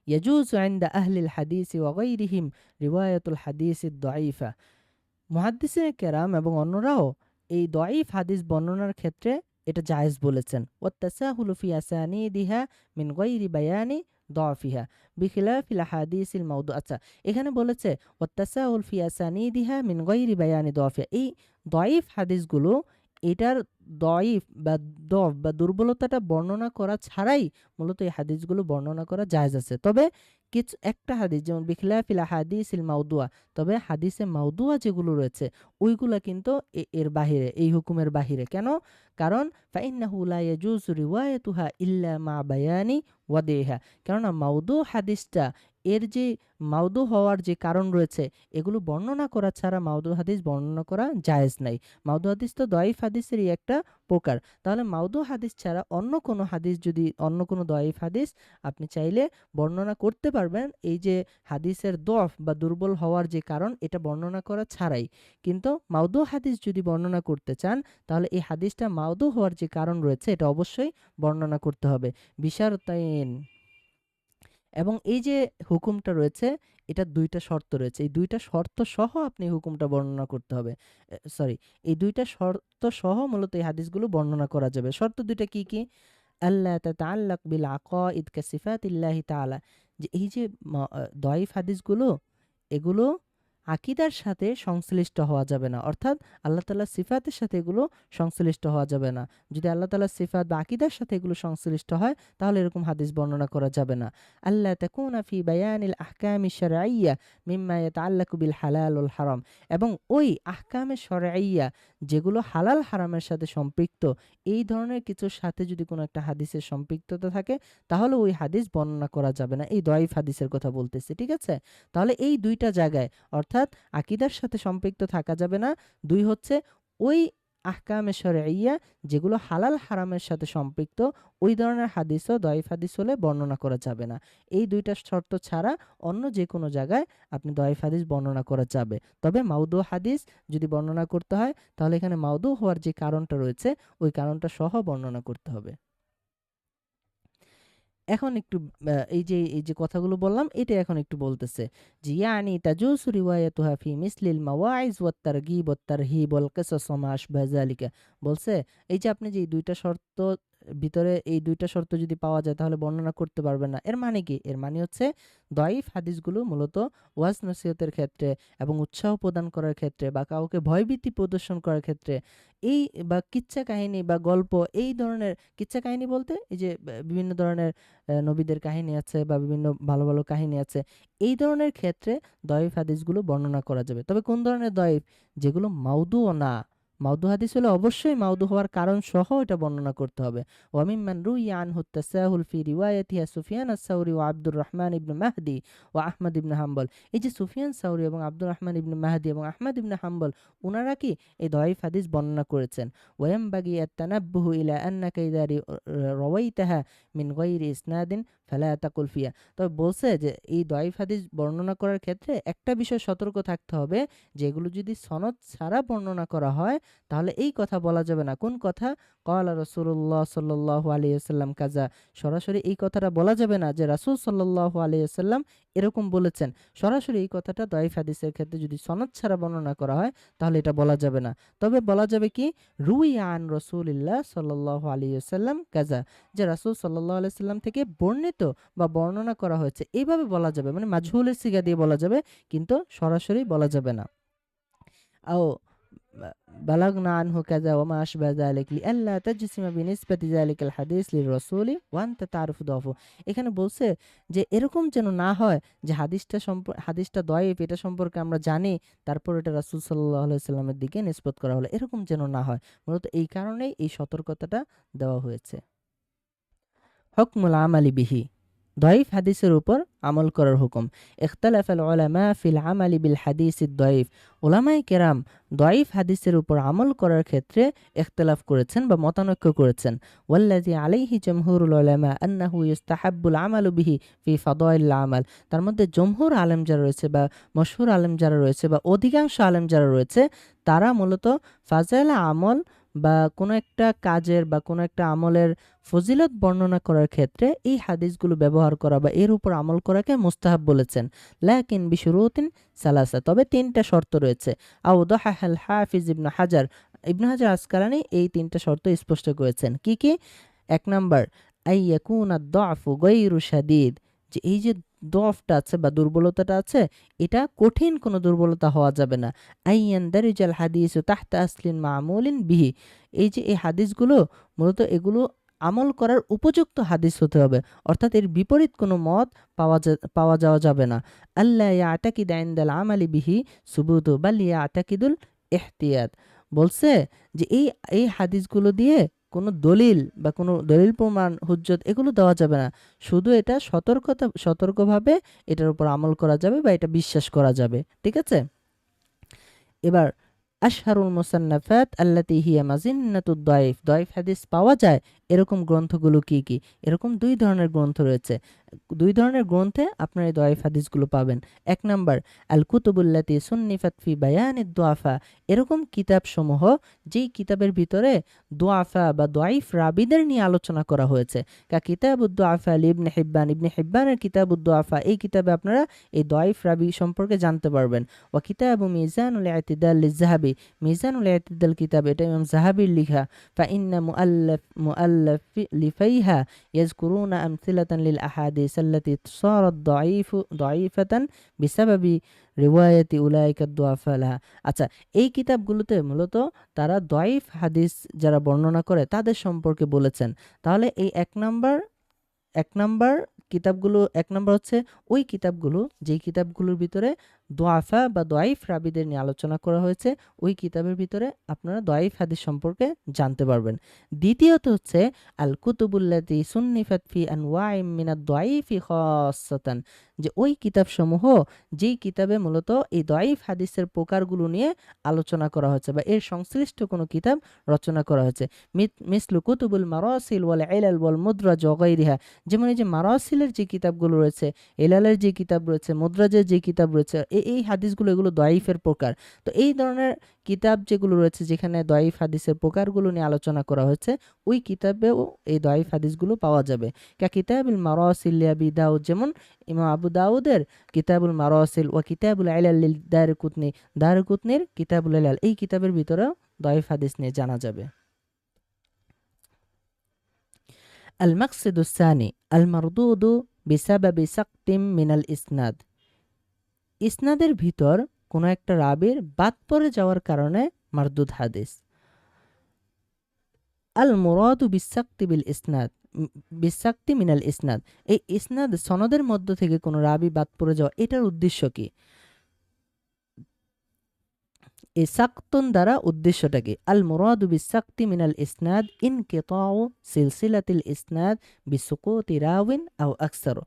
ইয়াজুজু ইনদা আহলিল হাদিসি ওয়া গায়রিহিম রিওয়ায়াতুল হাদিসিদ দাঈফা, মুহাদ্দিসিনে কেরাম এবং অন্যরাও এই দয়ীফ হাদিস বর্ণনার ক্ষেত্রে এটা জায়েজ বলেছেন। ওয়াত্তাসাহুলু ফি আসানিদিহা মিন গায়রি বায়ানি দাফিহা বিখিলাফিল আহাদিসিল মাউদু। আচ্ছা, এখানে বলেছে ওয়াত্তাসাহুল ফি আসানিদিহা মিন গায়রি বায়ানি দাফিহা, এই দয়ীফ হাদিসগুলো এটার দয়ীফ বা দফ বা দুর্বলতাটা বর্ণনা করা ছাড়াই মূলত এই হাদিসগুলো বর্ণনা করা জায়েজ আছে। তবে কিছু একটা হাদিস যেমন বিখিলাফিল আহাদিসিল মাউদুয়া, তবে হাদিসে মাউদুয়া যেগুলো রয়েছে ওইগুলা কিন্তু এর বাহিরে, এই হুকুমের বাহিরে। কেন? কারণ ফাইন্নাহু লা ইয়াজুজু রিওয়ায়াতুহা ইল্লা মা বায়ানি ওয়াদিহা, কেননা মাউদু হাদিসটা এর যে মাউদু হওয়ার যে কারণ রয়েছে এগুলো বর্ণনা করা ছাড়া মাউদু হাদিস বর্ণনা করা জায়েজ নাই। মাউদু হাদিস তো দয়ীফ হাদিসেরই একটা প্রকার। তাহলে মাউদু হাদিস ছাড়া অন্য কোনো হাদিস, যদি অন্য কোনো দয়ীফ হাদিস আপনি চাইলে বর্ণনা করতে পারবেন, এই যে হাদিসের দফ বা দুর্বল হওয়ার যে কারণ এটা বর্ণনা করা ছাড়াই। কিন্তু মাউদু হাদিস যদি বর্ণনা করতে চান তাহলে এই হাদিসটা মাউদু হওয়ার যে কারণ রয়েছে এটা অবশ্যই বর্ণনা করতে হবে। বিশারতাইন, এবং এই যে হুকুমটা রয়েছে এটা দুইটা শর্ত রয়েছে, এই দুইটা শর্ত সহ আপনি হুকুমটা বর্ণনা করতে হবে। সরি, এই দুইটা শর্ত সহ মূলত এই হাদিসগুলো বর্ণনা করা যাবে। শর্ত দুইটা কি কি? আল্লাহ তাতাআল্লাক বিল আকাইদ কা সিফাতিল্লাহি তাআলা, যে এই যে দয়ীফ হাদিসগুলো এগুলো আকীদার সাথে সংশ্লিষ্ট হওয়া যাবে না, অর্থাৎ আল্লাহ তাআলার সিফাতের সাথে এগুলো সংশ্লিষ্ট হওয়া যাবে না। যদি আল্লাহ তাআলার সিফাত বা আকীদার সাথে এগুলো সংশ্লিষ্ট হয় তাহলে এরকম হাদিস বর্ণনা করা যাবে না। আল্লাহ তাকুনা ফি বায়ানিল আহকামি শারঈয়্যা মিম্মা ইয়াতাআল্লাকু বিল হালাল ওয়াল হারাম, এবং ওই আহকামে শারঈয়্যা যেগুলো হালাল হারামের সাথে সম্পৃক্ত, এই ধরনের কিছুর সাথে যদি কোনো একটা হাদিসের সম্পৃক্ততা থাকে তাহলে ওই হাদিস বর্ণনা করা যাবে না। এই দয়ীফ হাদিসের কথা বলতেছি, ঠিক আছে? তাহলে এই দুইটা জায়গায়, অর্থাৎ আকীদার সাথে সম্পৃক্ত থাকা যাবে না, দুই হচ্ছে ওই আহকামে শরঈয়া যেগুলো হালাল হারামের সাথে সম্পৃক্ত ওই ধরনের হাদিসও দয়ীফ হাদিস হলে বর্ণনা করা যাবে না। এই দুইটা শর্ত ছাড়া অন্য যে কোনো জায়গায় আপনি দয়ীফ হাদিস বর্ণনা করা যাবে। তবে মাউদু হাদিস যদি বর্ণনা করতে হয় তাহলে এখানে মাউদু হওয়ার যে কারণটা রয়েছে ওই কারণটা সহ বর্ণনা করতে হবে। এখন একটু এই যে কথাগুলো বললাম এটা এখন একটু বলতেছে যে ইয়ানি তাজুসু রিওয়ায়াতুহা ফি মিসলিল মাওয়াইজ ওয়াত তারগিব ওয়াত তারহিব ওয়াল কিসাস ওয়া মা আশবাহ যালিকা। বলছে এই যে আপনি যে এই দুইটা শর্ত ভিতরে, এই দুইটা শর্ত যদি পাওয়া যায় তাহলে বর্ণনা করতে পারবেন না। এর মানে কি? এর মানে হচ্ছে দয়ীফ হাদিসগুলো মূলত ওয়াজ নসিহতের ক্ষেত্রে এবং উৎসাহ প্রদান করার ক্ষেত্রে বা কাউকে ভয়ভীতি প্রদর্শন করার ক্ষেত্রে, এই বা কিচ্ছা কাহিনী বা গল্প, এই ধরনের কিচ্ছা কাহিনী বলতে এই যে বিভিন্ন ধরনের নবীদের কাহিনী আছে বা বিভিন্ন ভালো ভালো কাহিনী আছে, এই ধরনের ক্ষেত্রে দয়ীফ হাদিসগুলো বর্ণনা করা যাবে। তবে কোন ধরনের দয়ীফ? যেগুলো মাউদুও না। মাউদু হাদিস হলে অবশ্যই মাউদু হওয়ার কারণ সহ এটা বর্ণনা করতে হবে। ওয়া মিম্মান রুইয়া আনহু তাসাহুল ফি রিওয়ায়াতিহি সুফিয়ান আস-সাউরি ওয়া আব্দুর রহমান ইবনে মাহদি ওয়া আহমদ ইবনে হাম্বল। এই যে সুফিয়ান সাউরি এবং আব্দুর রহমান ইবনে মাহদি এবং আহমদ ইবনে হাম্বল, উনারা কি এই দয়ীফ হাদিস বর্ণনা করেছেন। ওয়ায়ামবাগি আত-তানাব্বুহু ইলা আন্নাকা ইযা রাওয়াইতাহা মিন গায়রি ইসনাদিন ফালা তাকুল ফিহা। তবে বলছে যে এই দয়ীফ হাদিস বর্ণনা করার ক্ষেত্রে একটা বিষয় সতর্ক থাকতে হবে, যে এগুলো যদি সনদ ছাড়া বর্ণনা করা হয় তাহলে এই কথা বলা যাবে না। কোন কথা? ক্বালা রাসূলুল্লাহ সাল্লাল্লাহু আলাইহি ওয়াসাল্লাম কাযা, সরাসরি এই কথাটা বলা যাবে না যে রাসূল সাল্লাল্লাহু আলাইহি ওয়াসাল্লাম এরকম বলেছেন। সরাসরি এই কথাটা দয়ীফ হাদিসের ক্ষেত্রে যদি সনদ ছাড়া বর্ণনা করা হয় তাহলে এটা বলা যাবে না। তবে বলা যাবে কি? রুইয়া আন রাসূলিল্লাহ সাল্লাল্লাহু আলাইহি ওয়াসাল্লাম কাযা, যে রাসূল সাল্লাল্লাহু আলাইহি ওয়াসাল্লাম থেকে বর্ণিত বা বর্ণনা করা হয়েছে, এইভাবে বলা যাবে, মানে মাজহুলের সিগা দিয়ে বলা যাবে, কিন্তু সরাসরি বলা যাবে না। আও বালাগনা আনহু কাযা ওয়া মা আশবা যালিক লিআল্লা তাজসিমা বিনিসবাতি যালিকাল হাদিস লির-রাসূল ওয়া আনতা তা'রিফু দাফু। এখানে বলছে যে এরকম যেন না হয় যে হাদিসটা দয়ীফ, এটা সম্পর্কে আমরা জানি, তারপর এটা রাসূল সাল্লাল্লাহু আলাইহি সাল্লামের দিকে নিসবত করা হলো, এরকম যেন না হয়। মূলত এই কারণেই এই সতর্কতাটা দেওয়া হয়েছে। হুকমুল আমালি বিহি, দয়ীফ হাদিসের উপর আমল করার হুকুম। ইখতালাফাল উলামা ফিল আমালি বিল হাদিসিদ দয়ীফ, উলামায়ে কেরাম দয়ীফ হাদিসের উপর আমল করার ক্ষেত্রে ইখতিলাফ করেছেন বা মতানৈক্য করেছেন। ওয়াল্লাযী আলাইহি জমহুরুল উলামা আন্নাহু ইউস্তাহাব্বুল আমালু বিহি ফি ফাদাইলিল আমাল, তার মধ্যে জমহুর আলেম যারা রয়েছে বা মশহুর আলেম যারা রয়েছে বা অধিকাংশ আলেম যারা রয়েছে, তারা মূলত ফাজাইলে আমল বা কোনো একটা কাজের বা কোনো একটা আমলের ফজিলত বর্ণনা করার ক্ষেত্রে এই হাদিসগুলো ব্যবহার করা বা এর উপর আমল করাকে মুস্তাহাব বলেছেন। লাকিন বিশুরুতিন সালাসা, তবে তিনটা শর্ত রয়েছে। আওদাহাল হাফিজ ইবনে হাজার আসকালানি এই তিনটা শর্ত স্পষ্ট করেছেন। কি কি? ১ নাম্বার, আইয়াকুনা আদ-দাফু গায়রু শাদীদ, যে এই যে দফটা আছে বা দুর্বলতাটা আছে, এটা কঠিন কোনো দুর্বলতা হওয়া যাবে না। আইয়ানদারিজাল হাদিসু তাহতা আসলিন মা'মুলিন বিহি, এই যে এই হাদিসগুলো মূলত এগুলো আমল করার উপযুক্ত হাদিস হতে হবে, অর্থাৎ এর বিপরীত কোনো মত পাওয়া যাওয়া যাবে না। আল্লা ইয়াতাকিদ ইনদাল আমালি বিহি সুবুতু বাল ইয়াতাকিদুল ইহতিয়াত, বলছে যে এই হাদিসগুলো দিয়ে কোনো দলিল বা কোনো দলিল প্রমাণ হুজ্জত এগুলো দেওয়া যাবে না, শুধু এটা সতর্কভাবে এটার উপর আমল করা যাবে বা এটা বিশ্বাস করা যাবে। ঠিক আছে? এবার আশহারুল মুসান্নাফাত আল্লাতী হিয়া মাজিন্নাতুদ দাইফ, দাইফ হাদিস পাওয়া যায় এরকম গ্রন্থগুলো কি কি? এরকম দুই ধরনের গ্রন্থ রয়েছে। দুই ধরনের গ্রন্থে আপনারা এই দাইফ হাদিসগুলো পাবেন। ১ নাম্বার, আল কুতুবুল্লাতী সুন্নিফাত ফি বায়ানিদ দুআফা, এরকম কিতাবসমূহ যেই কিতাবের ভিতরে দুআফা বা দাইফ রাবীদের নিয়ে আলোচনা করা হয়েছে। কা কিতাবুদ দুআফা ইবনে হিব্বান, ইবনে হিব্বানের কিতাবুদ দুআফা, এই কিতাবে আপনারা এই দাইফ রাবী সম্পর্কে জানতে পারবেন। ওয়া কিতাবু মিজানুল ইতিদাল লিয-যাহাবী, মিজানুল ইতিদাল কিতাব, এটা ইমাম যাহাবীর লেখা। ফা ইন্না মুআল্লিফাইহা ইয়াযকুরুনা আমসিলাতান লিল আহাদিস আল্লাতী সারাত দাঈফাতান বিসাবাবি রিওয়ায়াতি উলাইকা দুআফা লাহা। আচ্ছা, এই কিতাবগুলোতে মূলত তারা দাঈফ হাদিস যারা বর্ণনা করে তাদের সম্পর্কে বলেছেন। তাহলে এই এক নাম্বার কিতাবগুলো, ১ নাম্বার হচ্ছে ওই কিতাবগুলো যেই কিতাবগুলোর ভিতরে দুআফা বা দাঈফ রাবীদের নিয়ে আলোচনা করা হয়েছে, ওই কিতাবের ভিতরে আপনারা দাঈফ হাদিস সম্পর্কে জানতে পারবেন। দ্বিতীয়ত হচ্ছে আল কুতুবুল্লাতী সুন্নিফাত ফি আনওয়াইম মিনাদ দাঈফি খাসসাতান, যে ওই কিতাবসমূহ যেই কিতাবে মূলত এই দাঈফ হাদিসের প্রকারগুলো নিয়ে আলোচনা করা হয়েছে বা এর সংশ্লিষ্ট কোনো কিতাব রচনা করা হয়েছে। মিসলু কুতুবুল মারাসিল ওয়াল ইলাল ওয়াল মুদরাজ ওয়া গায়রিহা, যেমন এই যে মারাসিলের যে কিতাবগুলো রয়েছে, এলালের যে কিতাব রয়েছে, মুদরাজের যে কিতাব রয়েছে, এই হাদিসগুলো এগুলো দাঈফের প্রকার। তো এই ধরনের কিতাব যেগুলো রয়েছে যেখানে দাঈফ হাদিসের প্রকারগুলো নিয়ে আলোচনা করা হয়েছে, ওই কিতাবেও এই দাঈফ হাদিসগুলো পাওয়া যাবে। কা কিতাবুল মারাসিল লিআবি দাউদ, যেমন ইমাম আবু দাউদের কিতাবুল মারাসিল ওয়া কিতাবুল ইলাল লিল দারকুতনির কিতাবুল ইলাল, এই কিতাবের ভিতরেও দাঈফ হাদিস নিয়ে জানা যাবে। আল মাকসিদুস সানি আল মারদুদু বিসাবাবি সাকতিম মিনাল ইসনাদ, ইসনাদের ভিতর কোনো একটা রাবীর বাদ পড়ে যাওয়ার কারণে মারদুদ হাদিস। আল মুরাদু বিসাক্তি বিল ইসনাদ বিসাক্তি মিনাল ইসনাদ, এই ইসনাদ সনদের মধ্য থেকে কোনো রাবী বাদ পড়ে যাওয়া, এটার উদ্দেশ্য কি? এই সাক্তুন দ্বারা উদ্দেশ্যটা কি? আল মুরাদু বিসাক্তি মিনাল ইসনাদ ইনকিতাউ সিলসিলাতিল ইসনাদ বিসুকুতি রাউইন আও আকসার,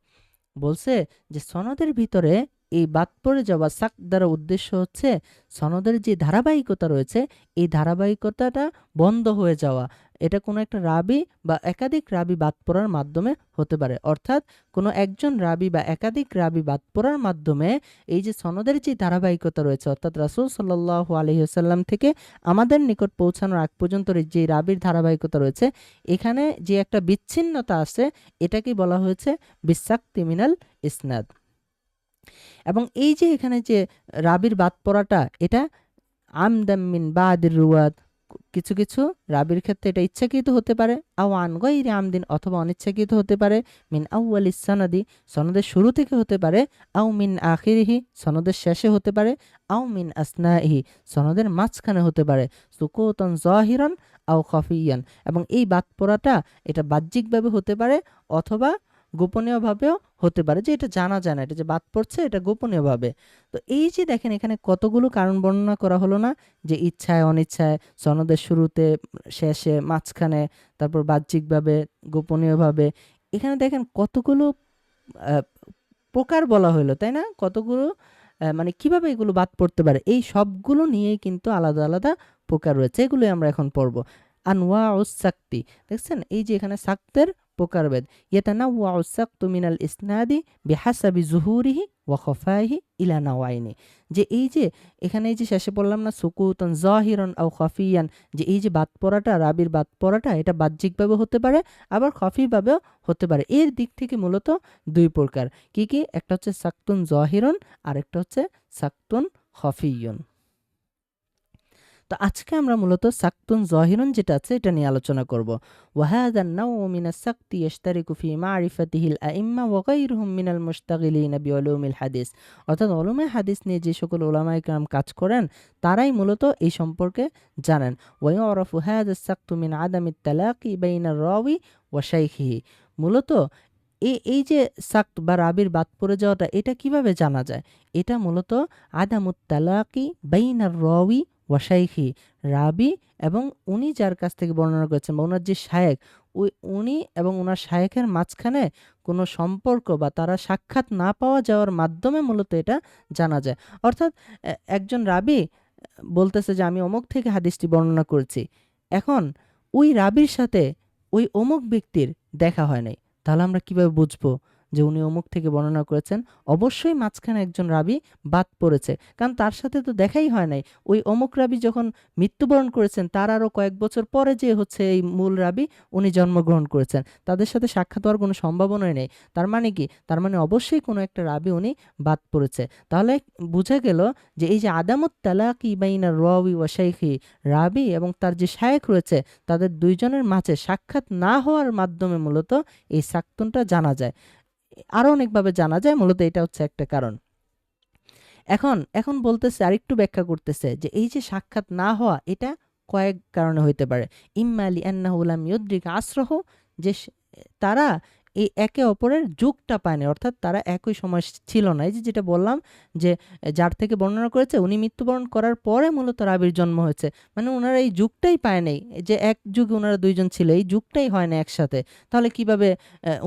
বলছে যে সনদের ভিতরে এই বাদ পড়ে যাওয়া সাক দ্বারা উদ্দেশ্য হচ্ছে সনদের যে ধারাবাহিকতা রয়েছে এই ধারাবাহিকতাটা বন্ধ হয়ে যাওয়া। এটা কোনো একটা রাবী বা একাধিক রাবী বাদ পড়ার মাধ্যমে হতে পারে, অর্থাৎ কোনো একজন রাবী বা একাধিক রাবী বাদ পড়ার মাধ্যমে এই যে সনদের যে ধারাবাহিকতা রয়েছে, অর্থাৎ রাসূল সাল্লাল্লাহু আলাইহি ওয়াসাল্লাম থেকে আমাদের নিকট পৌঁছানোর আগ পর্যন্ত যে রাবীর ধারাবাহিকতা রয়েছে, এখানে যে একটা বিচ্ছিন্নতা আছে এটাকেই বলা হয়েছে বিসাক্তি মিনাল ইসনাদ। এবং এই যে এখানে যে রাবীর বাদ পড়াটা, এটা আমদাম মিন বাদির রুয়াত কিছু কিছু রাবির ক্ষেত্রে এটা ইচ্ছাকৃত হতে পারে, আও আন গায়রি আমদিন, অথবা অনিচ্ছাকৃত হতে পারে, মিন আউয়ালিস সনদি, সনদের শুরু থেকে হতে পারে, আও মিন আখিরিহি, সনদের শেষে হতে পারে, আও মিন আসনাইহি, সনদের মাঝখানে হতে পারে, সুকুতান যাহিরান আও খাফিয়ান, এবং এই বাদ পড়াটা এটা বাহ্যিকভাবে হতে পারে অথবা গোপনীয়ভাবেও হতে পারে, যে এটা জানা যায় না, এটা যে বাদ পড়ছে এটা গোপনীয়ভাবে। তো এই যে দেখেন এখানে কতগুলো কারণ বর্ণনা করা হলো না, যে ইচ্ছায় অনিচ্ছায়, সনদের শুরুতে, শেষে, মাঝখানে, তারপর বাহ্যিকভাবে, গোপনীয়ভাবে। এখানে দেখেন কতগুলো আহ, প্রকার বলা হলো, তাই না? কতগুলো মানে কিভাবে এগুলো বাদ পড়তে পারে, এই সবগুলো নিয়েই কিন্তু আলাদা আলাদা প্রকার রয়েছে, এগুলোই আমরা এখন পড়বো। আনওয়াউস সাক্তি, দেখছেন এই যে এখানে সাক্তের প্রকারভেদ। ইয়াতানাওয়াউ সাক্তু মিনাল ইসনাদি বিহাসাবি জুহুরিহি ওয়া খাফাইহি ইলা নাওয়াইনি, যে এই যে এখানে এই যে শেষে বললাম না, সুকুতান যাহিরান আও খাফিয়ান, যে এই যে বাদ পড়াটা, রাবির বাদ পড়াটা, এটা বাহ্যিকভাবে হতে পারে আবার খাফিভাবেও হতে পারে। এর দিক থেকে মূলত দুই প্রকার, কি কি? একটা হচ্ছে সাক্তুন যাহিরুন, আর একটা হচ্ছে সাক্তুন খাফিয়ুন। তো আজকে আমরা মূলত সাক্তুন যাহিরুন যেটা আছে এটা নিয়ে আলোচনা করব। ওয়াহাদা নাওউ মিনাস সাক্তি ইশতারিকু ফি মারিফাতিহিল আইম্মা ওয়া গায়রুহুম মিনাল মুশতাগিলিনা বিউলুমিল হাদিস, অর্থাৎ উলুমে হাদিস নিয়ে যে সকল উলামায়ে কেরাম কাজ করেন তারাই মূলত এই সম্পর্কে জানেন। ওয়া ইউরাফু হাদা সাক্তু মিন আদামিত তালাকি বাইনার রাওয়ি ওয়া শাইখিহি, মূলত এই যে সাক্ত বা রাবির বাদ পড়ে যাওয়াটা এটা কিভাবে জানা যায়? এটা মূলত আদামুত তালাকি বাইনার রাওয়ি ওয়া শাইখি, রাবি এবং উনি যার কাছ থেকে বর্ণনা করেছেন বা ওনার যে শায়েখ, উনি এবং ওনার শায়েখের মাঝখানে কোনো সম্পর্ক বা তারা সাক্ষাৎ না পাওয়া যাওয়ার মাধ্যমে মূলত এটা জানা যায়। অর্থাৎ একজন রাবি বলতেছে যে আমি অমুক থেকে হাদিসটি বর্ণনা করেছি, এখন ওই রাবির সাথে ওই অমুক ব্যক্তির দেখা হয় নাই, তাহলে আমরা কিভাবে বুঝবো যে উনি অমুক থেকে বর্ণনা করেছেন? অবশ্যই মাঝখানে একজন রাবি বাদ পড়েছে, কারণ তার সাথে তো দেখাই হয় নাই। ওই অমুক রাবি যখন মৃত্যুবরণ করেছেন তার আরও কয়েক বছর পরে যে হচ্ছে এই মূল রাবি উনি জন্মগ্রহণ করেছেন, তাদের সাথে সাক্ষাৎ হওয়ার কোনো সম্ভাবনাই নেই। তার মানে কি? তার মানে অবশ্যই কোনো একটা রাবি উনি বাদ পড়েছে। তাহলে বোঝা গেল যে এই যে আদামুত তালাকি বাইনা রাওয়ি ওয়া শাইখি, রাবি এবং তার যে শায়েখ রয়েছে তাদের দুইজনের মাঝে সাক্ষাৎ না হওয়ার মাধ্যমে মূলত এই সাক্তুনটা জানা যায়। আরো অনেকভাবে জানা যায়, মূলত এটা হচ্ছে একটা কারণ। এখন এখন বলতেছে আরেকটু ব্যাখ্যা করতেছে যে এই যে সাক্ষাৎ না হওয়া এটা কয়েক কারণে হইতে পারে। ইম্মা লিআন্নাহু লাম ইউদ্রিক আসরহু, যে তারা এই একে অপরের যুগটা পায়নি, অর্থাৎ তারা একই সময় ছিল না। এই যে যেটা বললাম যে যার থেকে বর্ণনা করেছে উনি মৃত্যুবরণ করার পরে মূলত রাবির জন্ম হয়েছে, মানে ওনারা এই যুগটাই পায় নাই, যে এক যুগে ওনারা দুইজন ছিল, এই যুগটাই হয় না একসাথে, তাহলে কিভাবে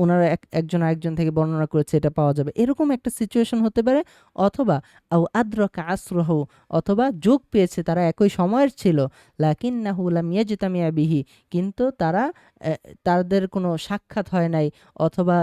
ওনারা একজন আরেকজন থেকে বর্ণনা করেছে এটা পাওয়া যাবে? এরকম একটা সিচুয়েশন হতে পারে। অথবা আও আদ্রাকা আসরহু, অথবা যুগ পেয়েছে, তারা একই সময়ের ছিল, লাকিন্নাহু লাম ইয়াজতামিয়া বিহি, কিন্তু তারা তাদের কোনো সাক্ষাৎ হয় নাই, অথবা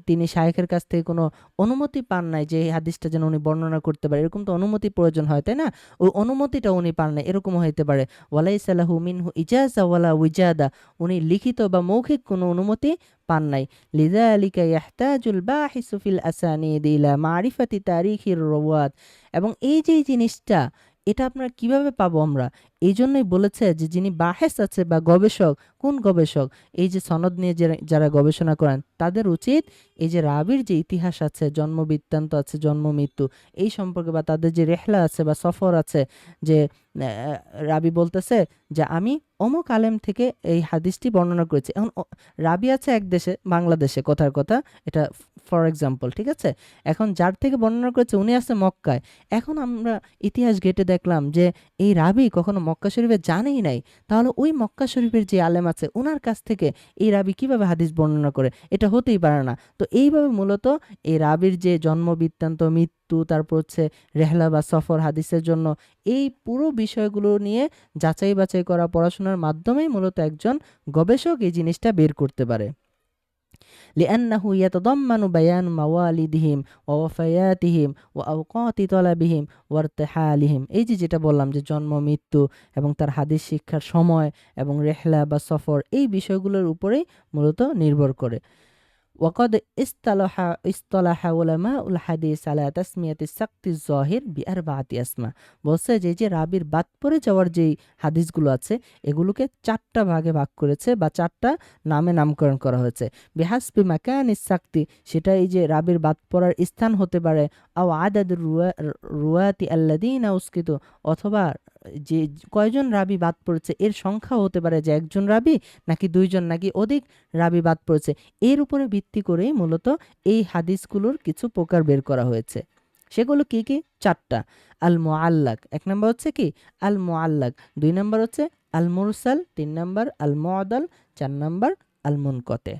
তিনি শায়েখের কাছ থেকে কোনো অনুমতি পান নাই যে এই হাদিসটা যেন উনি বর্ণনা করতে পারে, এরকম তো অনুমতি প্রয়োজন হয়, তাই না? ওই অনুমতিটা উনি পান নাই, এরকমও হইতে পারে। ওয়ালাইসা লাহু মিনহু ইজাজা ওয়ালা উইজাদা, উনি লিখিত বা মৌখিক কোনো অনুমতি পান নাই। লিযালিকা ইয়াহতাজুল বাহিসু ফিল আসানিদ ইলা মারিফাতি তারিখির রওয়াত, এবং এই যে জিনিসটা এটা আপনার কিভাবে পাবো আমরা? এই জন্যই বলেছে যে যিনি বাহেস আছে বা গবেষক, কোন গবেষক? এই যে সনদ নিয়ে যারা গবেষণা করেন তাদের উচিত এই যে রাবির যে ইতিহাস আছে, জন্ম বৃত্তান্ত আছে, জন্ম মৃত্যু, এই সম্পর্কে, বা তাদের যে রেহলা আছে বা সফর আছে, যে রাবি বলতেছে যে আমি অমুক আলেম থেকে এই হাদিসটি বর্ণনা করেছি। এখন রাবি আছে এক দেশে, বাংলাদেশে, কথার কথা, এটা ফর এক্সাম্পল, ঠিক আছে? এখন যার থেকে বর্ণনা করেছে উনি আছে মক্কায়। এখন আমরা ইতিহাস ঘেটে দেখলাম যে এই রাবি কখনো মক্কা শরীফে জানেই নাই, তাহলে ওই মক্কা শরীফের যে আলেম আছে ওনার কাছ থেকে এই রাবি কিভাবে হাদিস বর্ণনা করে? এটা হতেই পারে না। তো এইভাবে মূলত এই রাবির যে জন্ম বৃত্তান্ত, মৃত্যু, তারপর হচ্ছে রেহলা বা সফর হাদিসের জন্য, এই পুরো বিষয়গুলো নিয়ে যাচাই বাছাই করা পড়াশোনার মাধ্যমেই মূলত একজন গবেষক এই জিনিসটা বের করতে পারে। লিআন্নাহু ইয়াতাদাম্মানু বায়ান মাওয়ালিদিহিম ওয়া ওয়াফায়াতিহিম ওয়া আওকাতি তলাবিহিম ওয়া ইরতিহালিহিম, এই যে যেটা বললাম যে জন্ম, মৃত্যু এবং তার হাদিস শিক্ষার সময় এবং রেহলা বা সফর, এই বিষয়গুলোর উপরেই মূলত নির্ভর করে। ওয়াকাদ ইসতালাহা উলামাউল হাদিস আলা তাসমিয়াতিস সাকতিজ যাহির বিআরবাআতি আসমা। বলছে যে রাবির বাদ পড়ে যাওয়ার যেই হাদিসগুলো আছে এগুলোকে 4টা ভাগে ভাগ করেছে বা 4টা নামে নামকরণ করা হয়েছে। বিহাসবি মাকানিস সাকতি, সেটা এই যে রাবির বাদ পড়ার স্থান হতে পারে, আও আদাদুর রুয়াতি আল্লাযীনা উসকিতু, অথবা যে কয়জন রাবি বাদ পড়েছে এর সংখ্যা হতে পারে, যে একজন রাবি নাকি 2জন নাকি অধিক রাবি বাদ পড়েছে। এর উপরে ভিত্তি করেই মূলত এই হাদিসগুলোর কিছু প্রকার বের করা হয়েছে। সেগুলো কি কি? 4টা। আল মুআল্লাক, 1 নম্বর হচ্ছে কি আল মুআল্লাক, 2 নম্বর হচ্ছে আল মুরসাল, 3 নম্বর আল মুআদাল, 4 নম্বর আল মুনকতে।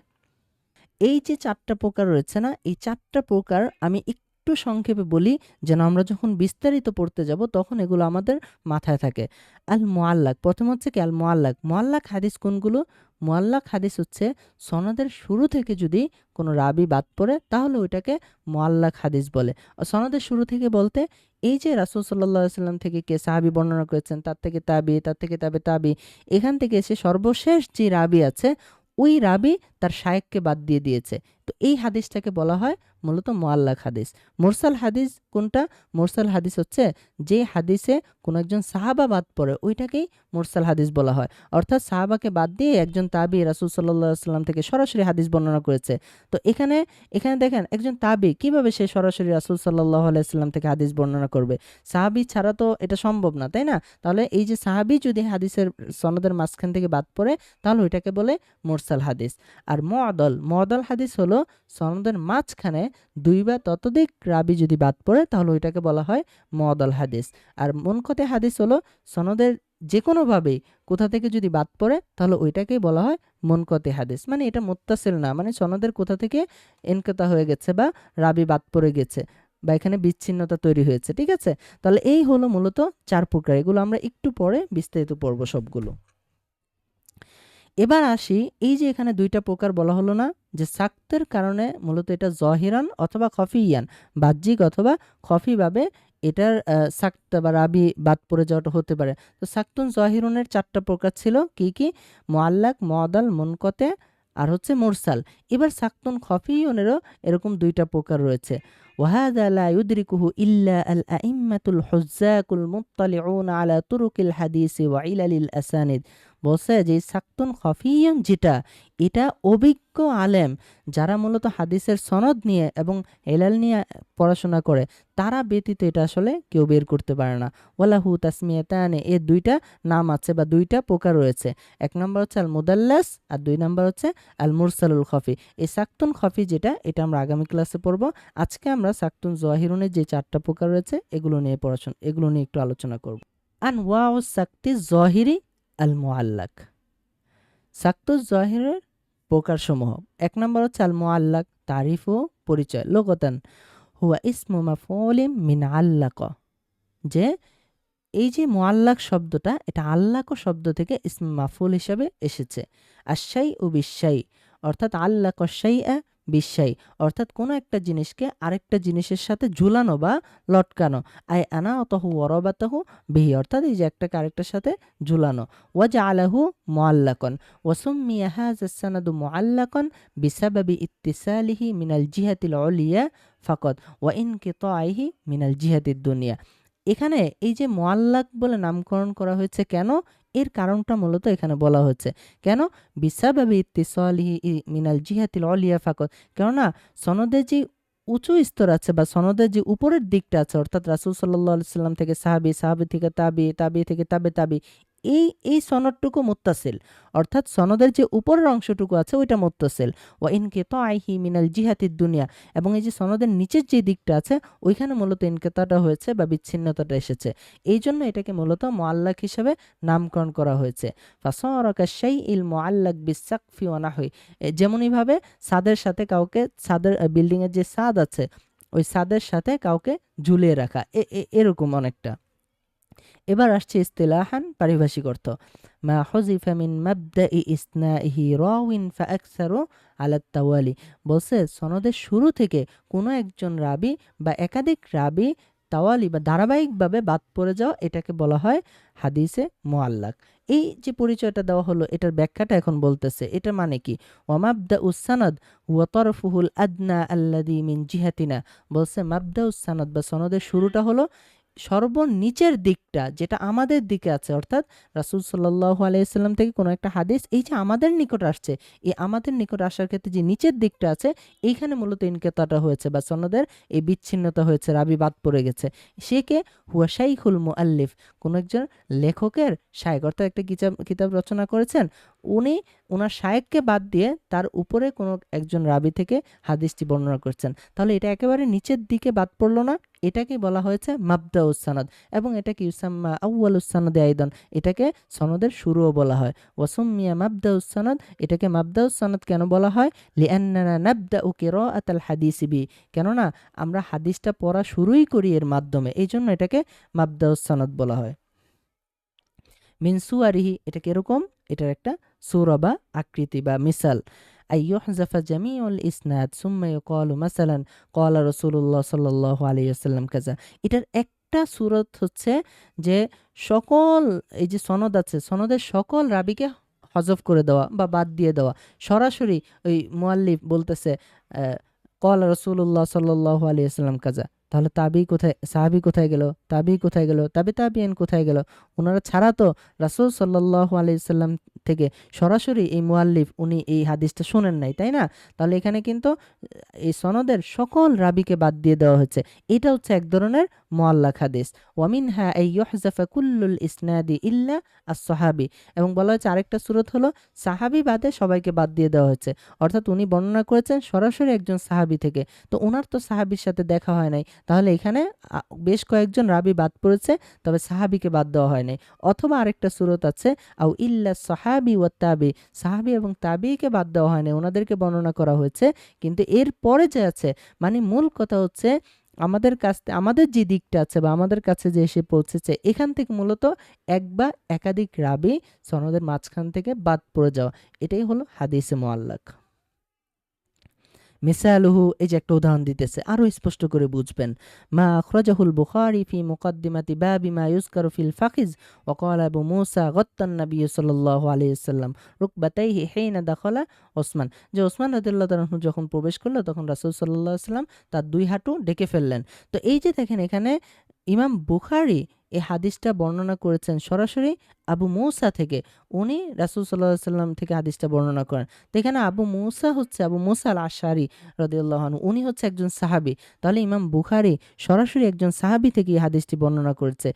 এই যে 4টা প্রকার রয়েছে না, এই 4টা প্রকার আমি একটু সংক্ষেপে বলি, যেন আমরা যখন বিস্তারিত পড়তে যাব তখন এগুলো আমাদের মাথায় থাকে। আল মুআল্লাক, প্রথম হচ্ছে কি আল মুআল্লাক। মুআল্লাক হাদিস কোনগুলো? মুআল্লাক হাদিস হচ্ছে সনদের শুরু থেকে যদি কোনো রাবি বাদ পড়ে তাহলে ওইটাকে মুআল্লাক হাদিস বলে। সনদের শুরু থেকে বলতে এই যে রাসূল সাল্লাল্লাহু আলাইহি সাল্লাম থেকে কে সাহাবী বর্ণনা করেছেন, তার থেকে তাবি, তার থেকে তাবে, এখান থেকে এসে সর্বশেষ যে রাবি আছে ওই রাবি তার শায়েখকে বাদ দিয়ে দিয়েছে, তো এই হাদিসটাকে বলা হয় মূলত মুআল্লাক হাদিস। মুরসাল হাদিস কোনটা? মুরসাল হাদিস হচ্ছে যে হাদিসে কোনো একজন সাহাবা বাদ পড়ে ওইটাকেই মুরসাল হাদিস বলা হয়। অর্থাৎ সাহাবাকে বাদ দিয়ে একজন তাবি রাসূল সাল্লাল্লাহু আলাইহি সাল্লাম থেকে সরাসরি হাদিস বর্ণনা করেছে। তো এখানে এখানে দেখেন একজন তাবি কিভাবে সে সরাসরি রাসূল সাল্লাল্লাহু আলাইহি সাল্লাম থেকে হাদিস বর্ণনা করবে? সাহাবী ছাড়া তো এটা সম্ভব না, তাই না? তাহলে এই যে সাহাবী যদি হাদিসের সনদের মাঝখান থেকে বাদ পড়ে তাহলে ওইটাকে বলে মুরসাল হাদিস। আর মুআদাল হাদিস হলো সনদের মাঝখানে 2 বা ততোধিক রাবি যদি বাদ পড়ে তাহলে ওইটাকে বলা হয় মুআদাল হাদিস। আর মুনকতে হাদিস হলো সনদের যে কোনোভাবেই কোথা থেকে যদি বাদ পড়ে তাহলে ওইটাকেই বলা হয় মুনকতে হাদিস। মানে এটা মুত্তাসিল না, মানে সনদের কোথা থেকে ইনকিতা হয়ে গেছে বা রাবি বাদ পড়ে গেছে বা এখানে বিচ্ছিন্নতা তৈরি হয়েছে। ঠিক আছে, তাহলে এই হলো মূলত 4 প্রকার। এগুলো আমরা একটু পরে বিস্তারিত পড়ব সবগুলো। এবার আসি, এই যে এখানে 2টা প্রকার বলা হলো না, যে সাক্তের কারণে মূলত এটা জহিরান অথবা খফিয়ান, বাহ্যিক অথবা খফিভাবে এটার সাক্ত বা রাবি বাদ পড়ে যাওয়াটা হতে পারে। তো সাক্তুন জহিরুনের 4টা প্রকার ছিল কি কি? মুআল্লাক, মুআদাল, মুনকতে আর হচ্ছে মুরসাল। এবার সাক্তুন খফিয়নেরও এরকম 2টা প্রকার রয়েছে। ওয়াহাদা লা ইউদরিকুহু ইল্লা আল আইম্মাতুল হুজ্জাকুল মুত্তালিউন আলা তুরুকিল হাদিস ওয়া ইলালিল আসানিদ। বলছে যে সাক্তুন খফিয়ন যেটা, এটা অভিজ্ঞ আলেম যারা মূলত হাদিসের সনদ নিয়ে এবং এলাল নিয়ে পড়াশোনা করে তারা ব্যতীত এটা আসলে কেউ বের করতে পারে না। ওয়ালাহু তাসমিয়াতানে, এর 2টা নাম আছে বা 2টা প্রকার রয়েছে। 1 নম্বর হচ্ছে আল মুদাল্লাস আর 2 নম্বর হচ্ছে আল মুরসালুল খফি। এই সাক্তুন খফি যেটা, এটা আমরা আগামী ক্লাসে পড়ব। আজকে আমরা সাক্তুন জহিরুনের যে 4টা প্রকার রয়েছে এগুলো নিয়ে একটু আলোচনা করব। আনওয়াউ সাক্তি জহিরি আল মুআল্লাক। সাক্তুজ জহিরের প্রকারসমূহ। 1 নম্বর হচ্ছে আল মুআল্লাক, তারিফ ও পরিচয়। লোকতান হুয়া ইসমু মাফউলিম মিন আল্লাকা, যে এই যে মুআল্লাক শব্দটা এটা আল্লাক শব্দ থেকে ইসম মাফউল হিসাবে এসেছে। আশাই ও বিশাই, অর্থাৎ আল্লাক শাইআ বিশাই, অর্থাৎ কোনো একটা জিনিসকে আরেকটা জিনিসের সাথে ঝুলানো বা লটকানো। আই আনা অতহু ওয়ারাবাতাহু বিহি, অর্থাৎ এই যে একটাকে আরেকটার সাথে ঝুলানো। ওয়াজআলাহু মুআল্লাকান ওয়াসুম্মিয়া হাযা সানাদু মুআল্লাকান বিসাবাবি ইত্তিসালিহি মিনাল জিহাতিল উলিয়া ফাকাত ওয়া ইনকিতাইহি মিনাল জিহাতিদ দুনিয়া। এখানে এই যে মুআল্লাক বলে নামকরণ করা হয়েছে কেন, এর কারণটা মূলত এখানে বলা হচ্ছে। কেন? বিসাবাবি ইত্তিসালিহি মিনাল জিহাতিল উলিয়া ফাকাত, কেননা সনদের যে উঁচু স্তর আছে বা সনদের যে উপরের দিকটা আছে, অর্থাৎ রাসূল সাল্লাল্লাহু আলাইহি সাল্লাম থেকে সাহাবী, সাহাবী থেকে তাবি, তাবি থেকে তাবে, এই সনদটুকু মুত্তাসিল, অর্থাৎ সনদের যে উপরের অংশটুকু আছে ওইটা মুত্তাসিল। ওয়া ইনকিতাইহি মিনাল জিহাতিদ দুনিয়া, এবং এই যে সনদের নিচের যে দিকটা আছে ওইখানে মূলত ইনকিতাটা হয়েছে বা বিচ্ছিন্নতাটা এসেছে, এই জন্য এটাকে মূলত মুআল্লাক হিসেবে নামকরণ করা হয়েছে। ফাসারাকা শাইইল মুআল্লাক বিসাকফি ওয়া নাহwi, যেমনইভাবে ছাদের সাথে কাউকে, ছাদের বিল্ডিং এর যে ছাদ আছে ওই ছাদের সাথে কাউকে ঝুলিয়ে রাখা, এরকম অনেকটা। এবার আসছে ইস্তিলাহান, পারিভাষিক অর্থ। মা হুযিফা মিন মাবদাই ইসনাইহি রাওয়িন ফাআকসারু আলা তাওয়ালি, বলছে সনদের শুরু থেকে কোনো একজন রাবি বা একাধিক রাবি তাওয়ালি বা ধারাবাহিকভাবে বাদ পড়ে যাওয়া, এটাকে বলা হয় হাদিসে মুআল্লাক। এই যে পরিচয়টা দেওয়া হলো, এটার ব্যাখ্যাটা এখন বলতেছে। এটার মানে কি? ওয়ামাবদাউস সানাদ ওয়া তরফুহুল আদনা আল্লাযী মিন জিহাতিনা। বলছে মাবদাউস সানাদ বা সনদের শুরুটা হলো সর্বনিচের দিকটা, যেটা আমাদের দিকে আছে, অর্থাৎ রাসূল সাল্লাল্লাহু আলাইহি সাল্লাম থেকে কোনো একটা হাদিস এই যে আমাদের নিকট আসছে, এই আমাদের নিকট আসার ক্ষেত্রে যে নিচের দিকটা আছে, এইখানে মূলত ইনকিতাটা হয়েছে বা সনদের এই বিচ্ছিন্নতা হয়েছে, রাবি বাদ পড়ে গেছে। সে কে? হুয়া শাইখুল মুআল্লিফ, কোনো একজন লেখকের শায়েখ, অর্থাৎ একটা কিতাব রচনা করেছেন, উনি ওনার শায়েখকে বাদ দিয়ে তার উপরে কোনো একজন রাবি থেকে হাদিসটি বর্ণনা করছেন। তাহলে এটা একেবারে নিচের দিকে বাদ পড়লো না, এটাকে বলা হয়েছে মাবদাউস সানাদ। এবং এটাকে ইউসাম্মা আউয়ালুস সানাদে আইদান, এটাকে সনদের শুরুও বলা হয়। ওয়াসুম্মিয়া মাবদাউস সানাদ, এটাকে মাবদাউস সানাদ কেন বলা হয়? লিআন্নানা নাবদাউ কিরাআতাল হাদিসি বি, কেননা আমরা হাদিসটা পড়া শুরুই করি এর মাধ্যমে, এই জন্য এটাকে মাবদাউস সানাদ বলা হয়। মিন সুয়ারিহি, এটা কিরকম? এটার একটা সূরা বা আকৃতি বা মিসাল। আইয়ুহযাফা জামিউল ইসনাদ সুম্মা ইউকালু মাসালান ক্বালা রাসূলুল্লাহ সাল্লাল্লাহু আলাইহি ওয়াসাল্লাম কাযা। এটার একটা সূরত হচ্ছে যে সকল এই যে সনদ আছে, সনদের সকল রাবীকে হযফ করে দেওয়া বা বাদ দিয়ে দেওয়া। সরাসরি ওই মুআল্লিফ বলতেছে ক্বালা রাসূলুল্লাহ সাল্লাল্লাহু আলাইহি ওয়াসাল্লাম কাযা। তাহলে সাহাবী কোথায় গেল? তাবি কোথায় গেল? তাবিঈন কোথায় গেল? ওনারা ছাড়া তো রাসূল সাল্লাল্লাহু আলাইহি সাল্লাম থেকে সরাসরি এই মুআল্লিফ উনি এই হাদিসটা শুনেন নাই, তাই না? তাহলে এখানে কিন্তু এই সনদের সকল রাবীকে বাদ দিয়ে দেওয়া হয়েছে। এটা হচ্ছে এক ধরনের মুআল্লাক হাদিস। ওয়া মিনহা আইয়ুহযাফা কুল্লুল ইসনাদি ইল্লা আস-সাহাবী, এবং বলা হয়েছে আরেকটা সূরত হলো সাহাবী বাদে সবাইকে বাদ দিয়ে দেওয়া হয়েছে, অর্থাৎ উনি বর্ণনা করেছেন সরাসরি একজন সাহাবী থেকে, তো ওনার তো সাহাবীর সাথে দেখা হয় নাই, তাহলে এখানে বেশ কয়েকজন রাবী বাদ পড়েছে, তবে সাহাবীকে বাদ দেওয়া হয় নাই। অথবা আরেকটা সূরত আছে আও ইল্লা সাহাবী ওয়াত তাবি, সাহাবী এবং তাবিকে বাদ দেওয়া হয় নাই, ওনাদেরকে বর্ণনা করা হয়েছে। কিন্তু এর পরে যে আছে, মানে মূল কথা হচ্ছে আমাদের যে দিকটা আছে বা আমাদের কাছে যে এসে পৌঁছেছে, এখান থেকে মূলত এক বা একাধিক রাবী সনদের মাঝখান থেকে বাদ পড়ে যাওয়া, এটাই হলো হাদিসে মুআল্লাক। মিসালুহু, এই যে একটা উদাহরণ দিতেছে আরো স্পষ্ট করে বুঝবেন। মা আখরাজাহুল বুখারী ফি মুকদ্দিমাতি বাবি মা ইউযকারু ফিল ফাখিজ ওয়া ক্বালা আবু মূসা গাত্তান নবী সাল্লাল্লাহু আলাইহি ওয়াসাল্লাম রুকবাতাইহি হিনা দাখালা ওসমান, যে ওসমান রাদিয়াল্লাহু তাআলা আনহু যখন প্রবেশ করলো তখন রাসূল সাল্লাল্লাহু আলাইহি ওয়াসাল্লাম তার দুই হাঁটু ঢেকে ফেললেন। তো এই যে দেখেন এখানে ইমাম বুখারী এই হাদিসটা বর্ণনা করেছেন সরাসরি আবু মূসা থেকে, উনি রাসূল সাল্লাল্লাহু আলাইহি ওয়াসাল্লাম থেকে হাদিসটা বর্ণনা করেন। তো এখানে আবু মূসা আল আশআরী রাদিয়াল্লাহু আনহু, উনি হচ্ছে একজন সাহাবী। তাহলে ইমাম বুখারী সরাসরি একজন সাহাবী থেকে এই হাদিসটি বর্ণনা করেছে।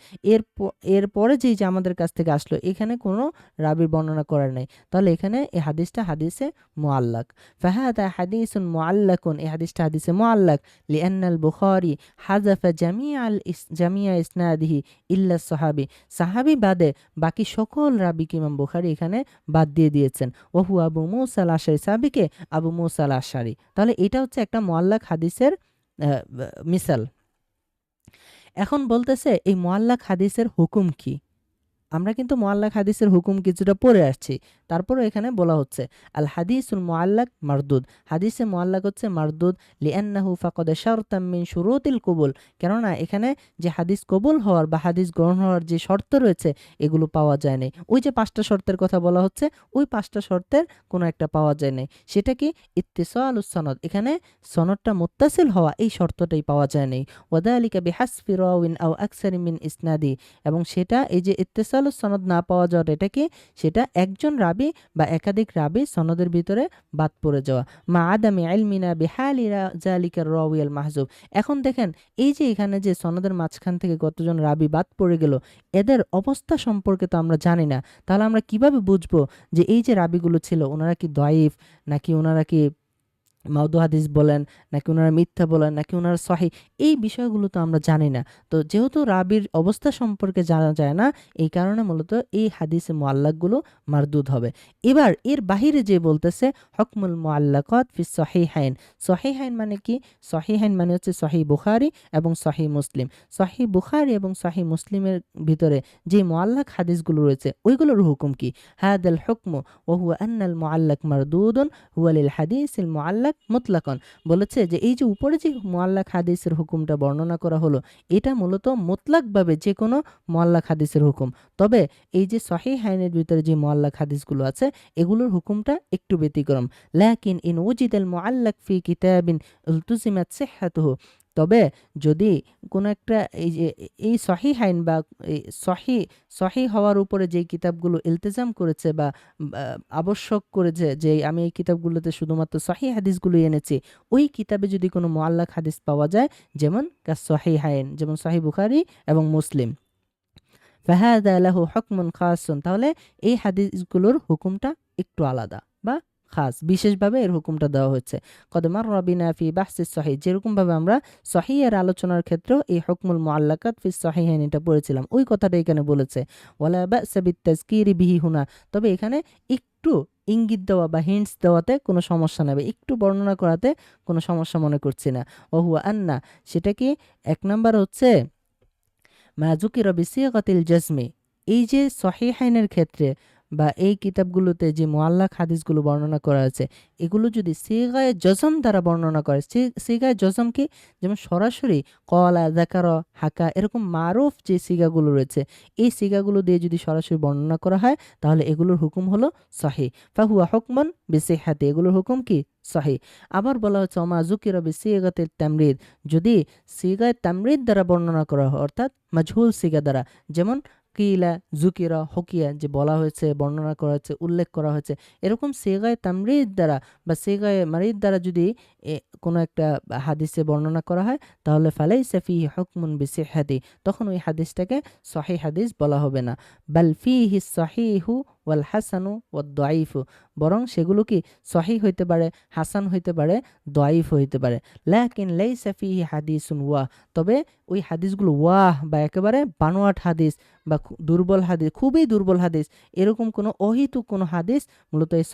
এরপরে যে আমাদের কাছ থেকে আসলো, এখানে কোনো রাবীর বর্ণনা করার নাই, তাহলে এখানে এই হাদিসটা হাদিসে মুআল্লাক। ফাহাদা হাদিসুন মুআল্লাকুন, এই হাদিসটা হাদিসে মুআল্লাক লিআন্নাল বুখারী হাযাফা জামিয়া ইসনাদিহি ইল্লা সাহাবী, সাহাবী বাদে বাকি সকল রাবীকে ইমাম বুখারী এখানে বাদ দিয়ে দিয়েছেন। ওহু আবু মূসা আল আশআরী, সাহাবীকে আবু মূসা আল আশআরী। তাহলে এটা হচ্ছে একটা মুআল্লাক হাদিসের মিসাল। এখন বলতেছে এই মুআল্লাক হাদিসের হুকুম কি? আমরা কিন্তু মুআল্লাক হাদিসের হুকুম কিছুটা পড়ে আসছি, তারপরও এখানে বলা হচ্ছে আল হাদিসুল মুআল্লাক মারদুদ, হাদিসে মুআল্লাক হচ্ছে মারদুদ লিআন্নাহু ফাকাদ শারতাম মিন শুরুতিল কবুল, কেননা এখানে যে হাদিস কবুল হওয়ার বা হাদিস গ্রহণ হওয়ার যে শর্ত রয়েছে এগুলো পাওয়া যায় নাই। ওই যে 5টা শর্তের কথা বলা হচ্ছে, ওই 5টা শর্তের কোনো একটা পাওয়া যায় নাই। সেটা কি? ইত্তিসালুস সনদ, এখানে সনদটা মুত্তাসিল হওয়া, এই শর্তটাই পাওয়া যায় নাই। ওয়াদালিকা বিহাসফি রাওয়িন আও আকসারি মিন ইসনাদি, এবং সেটা এই যে ইত্তিসালুস সনদ না পাওয়া যাওয়াটা, এটা কি? সেটা একজন রাবী বা একাধিক রাবী সনদের ভিতরে বাদ পড়ে যাওয়া। মা আদামি ইলমিনা বিহালি যালিকা রাওয়ি আল মাহজুব। এখন দেখেন এই যে এখানে যে সনদের মাঝখান থেকে কতজন রাবী বাদ পড়ে গেল, এদের অবস্থা সম্পর্কে তো আমরা জানি না। তাহলে আমরা কিভাবে বুঝবো যে এই যে রাবীগুলো ছিল ওনারা কি দাঈফ, নাকি ওনারা কি মাউদু হাদিস বলেন, নাকি ওনারা মিথ্যা বলেন, নাকি ওনারা সহিহ, এই বিষয়গুলো তো আমরা জানি না। তো যেহেতু রাবীর অবস্থা সম্পর্কে জানা যায় না, এই কারণে মূলত এই হাদিসে মুআল্লাকগুলো মারদুদ হবে। এবার এর বাহিরে যে বলতেছে হুকমুল মুআল্লাকাত ফিস সহিহাইন, সহিহাইন মানে কি? সহিহাইন মানে হচ্ছে সহিহ বুখারী এবং সহিহ মুসলিম। সহিহ বুখারী এবং সহিহ মুসলিমের ভিতরে যে মুআল্লাক হাদিসগুলো রয়েছে ওইগুলোর হুকুম কি? হাদাল হুকমু ওয়া হুয়া আন্নাল মুআল্লাক মারদুদুন হুয়া লিল হাদিসিল মুআল্লাক মুতলাকান, বলেছে যে এই যে উপরে যে মুআল্লাক হাদিসের হুকুমটা বর্ণনা করা হলো, এটা মূলত মুতলাকভাবে যে কোনো মুআল্লাক হাদিসের হুকুম। তবে এই যে সহিহাইনের ভিতরে যে মুআল্লাক হাদিসগুলো আছে, এগুলোর হুকুমটা একটু ব্যতিক্রম। লাকিন ইন উজিদাল মুআল্লাক ফি কিতাবিন ইলতুজিমাত সিহহাতুহু, তবে যদি কোনো একটা এই যে এই সহিহাইন বা এই সহি হওয়ার উপরে যেই কিতাবগুলো ইলতিজাম করেছে বা আবশ্যক করেছে যে আমি এই কিতাবগুলোতে শুধুমাত্র সহি হাদিসগুলোই এনেছি, ওই কিতাবে যদি কোনো মুআল্লাক হাদিস পাওয়া যায়, যেমন সহিহাইন, যেমন সহি বুখারী এবং মুসলিম, ফাহাদা লাহু হুকমুন খাসুন, তাহলে এই হাদিসগুলোর হুকুমটা একটু আলাদা বা খাস, বিশেষভাবে এর হুকুমটা দেওয়া হচ্ছে। কদ মাররা বিনা ফি বাহসিস সহিহ, যেরকম ভাবে আমরা সহিহের আলোচনার ক্ষেত্রেও এই হুকমুল মুআল্লাকাত ফি সহিহাইন এটা পড়েছিলাম, ওই কথাটা এখানে বলেছে। ওয়ালা বা'সা বিত-তাযকিরি বিহি হুনা, তবে এখানে একটু ইঙ্গিত দেওয়া বা হিন্টস দেওয়াতে কোনো সমস্যা নেই, একটু বর্ণনা করাতে কোনো সমস্যা মনে করছি না। ওয়া হুয়া আন্না, সেটা কি, এক নাম্বার হচ্ছে মা যুকিরা বিসিগাতিল জাজমি, এই যে সহিহাইনের ক্ষেত্রে বা এই কিতাবগুলোতে যে মুআল্লাক হাদিসগুলো বর্ণনা করা আছে, এগুলো যদি সিগায়ে জজম দ্বারা বর্ণনা করে, সিগায়ে জজম কি, যেমন সরাসরি কলা, যাকারা, হাকা, এরকম মারুফ যে সিগাগুলো রয়েছে, এই সিগাগুলো দিয়ে যদি সরাসরি বর্ণনা করা হয়, তাহলে এগুলোর হুকুম হলো সহি। ফাহুয়া হুকমান বিসিহহাতি, এগুলোর হুকুম কি, সহি। আবার বলা হচ্ছে ওমা যুকিরা বিসিগাতিল তামরিদ, যদি সিগায়ে তামরিদ দ্বারা বর্ণনা করা হয়, অর্থাৎ মাজহুল সিগা দ্বারা, যেমন কিলা, জুকিরা, হকিয়া, যে বলা হয়েছে, বর্ণনা করা হয়েছে, উল্লেখ করা হয়েছে, এরকম সিগায়ে তামরিদ দ্বারা বা সিগায়ে মারিদ দ্বারা যদি কোনো একটা হাদিসে বর্ণনা করা হয়, তাহলে ফালাইসা ফিহি হুকমুন বিসিহহাতি, তখন ওই হাদিসটাকে সহিহ হাদিস বলা হবে না। বাল ফিহি সহিহু ওয়াল হাসানু ওয়াদ দাঈফু, বরং সেগুলো কি সহিহ হইতে পারে, হাসান হইতে পারে, দাঈফ হইতে পারে। লাকিন লাইসা ফিহি হাদিসুন ওয়াহ, তবে ওই হাদিসগুলো ওয়াহ বা একেবারে বানোয়াট হাদিস বা দুর্বল হাদিস, খুবই দুর্বল হাদিস, এরকম কোনো অহিতুক কোনো হাদিস মূলত এই